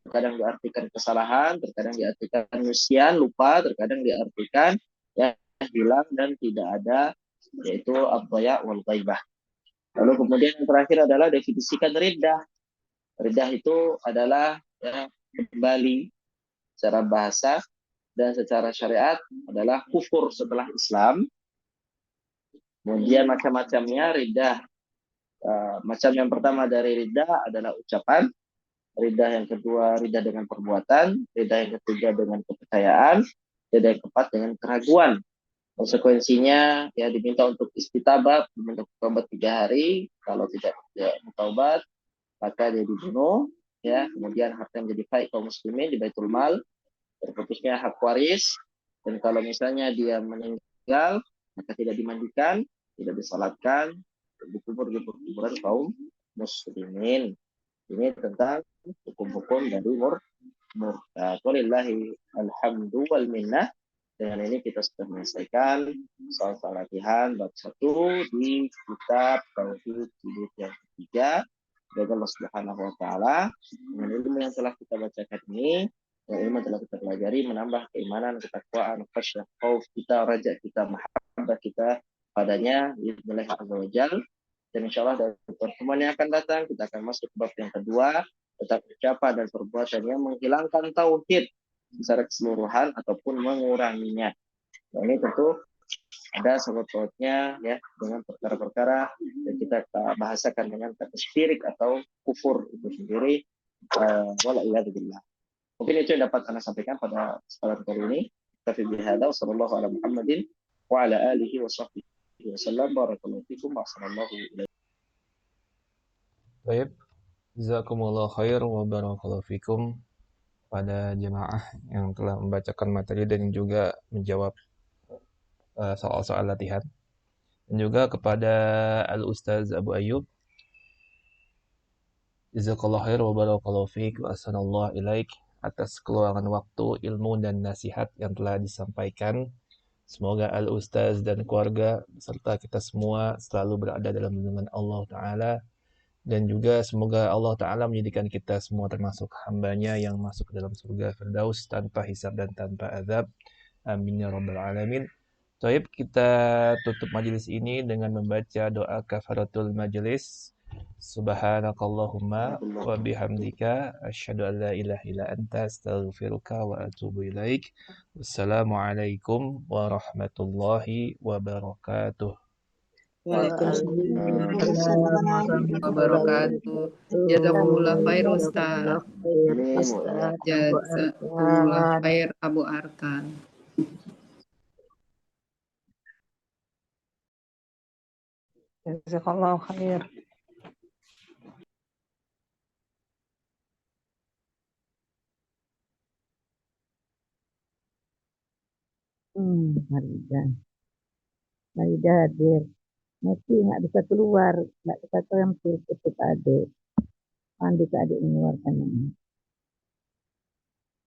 terkadang diartikan kesalahan, terkadang diartikan nisyan, lupa, terkadang diartikan ya hilang dan tidak ada, yaitu ad-dhaya wal ghaibah. Lalu kemudian yang terakhir adalah definisikan riddah. Riddah itu adalah ya, kembali secara bahasa dan secara syariat adalah kufur setelah Islam. Kemudian macam-macamnya riddah. Macam yang pertama dari riddah adalah ucapan. Riddah yang kedua riddah dengan perbuatan. Riddah yang ketiga dengan kepercayaan. Riddah yang keempat dengan keraguan. Konsekuensinya ya diminta untuk istitabah, diminta taubat 3 hari. Kalau tidak taubat, maka dia dibunuh. Ya, kemudian harta yang menjadi baik kaum muslimin di Baitul Mal, terputusnya hak waris. Dan kalau misalnya dia meninggal, maka tidak dimandikan, tidak disalatkan, dikubur di kuburan kaum muslimin. Ini tentang hukum-hukum dari murtad. Walillahi alhamdu wal minnah. Dengan ini kita sudah menyelesaikan soal latihan bab 1 di kitab Tauhid jilid yang ketiga. Semoga Allah Subhanahu wa taala dengan ilmu yang telah kita bacakan ini, ilmu yang telah kita pelajari menambah keimanan, ketakwaan, khasyah, khauf kita, raja kita, mahabbah kita padanya bismillah azza wajal. Dan insyaallah dari pertemuan yang akan datang kita akan masuk ke bab yang kedua, tentang ucapan dan perbuatan yang menghilangkan tauhid secara keseluruhan ataupun menguranginya. Nah, ini tentu ada sebut-sebutnya ya dengan perkara-perkara yang kita bahasakan dengan kata syirik atau kufur itu sendiri. Wala'iyadzubillah. Mungkin itu yang dapat Anda sampaikan pada kesempatan kali ini. Tafi bihada wa sallallahu ala Muhammadin wa ala alihi wa sahbihi wa sallam. Barakallahu fikum wa sallallahu ilaihi. Baik, jazakumullah khair wa barakallahu fikum pada jemaah yang telah membacakan materi dan juga menjawab soal-soal latihan. Dan juga kepada Al-Ustaz Abu Ayyub, jazakallahu khair wa barakallahu fiik wa ahsanallahu ilaik atas keluangan waktu, ilmu dan nasihat yang telah disampaikan. Semoga Al-Ustaz dan keluarga serta kita semua selalu berada dalam lindungan Allah Ta'ala. Dan juga semoga Allah Ta'ala menjadikan kita semua termasuk hambanya yang masuk ke dalam surga Firdaus tanpa hisab dan tanpa azab. Amin ya rabbal alamin. Baik, kita tutup majelis ini dengan membaca doa kafaratul majelis. Subhanakallahumma wa bihamdika asyhadu an la ilaha illa anta astaghfiruka wa atubu ilaik. Wassalamualaikum warahmatullahi wabarakatuh. Waalaikumsalam wabarakatuh. Jazakumullah khair Ustaz. Jazakumullah khair Abu Arkan. Jazakallahu khair. Farida hadir. Mesti nggak bisa keluar, nggak bisa tampil ke adik. Mandi ke adik mengeluarkan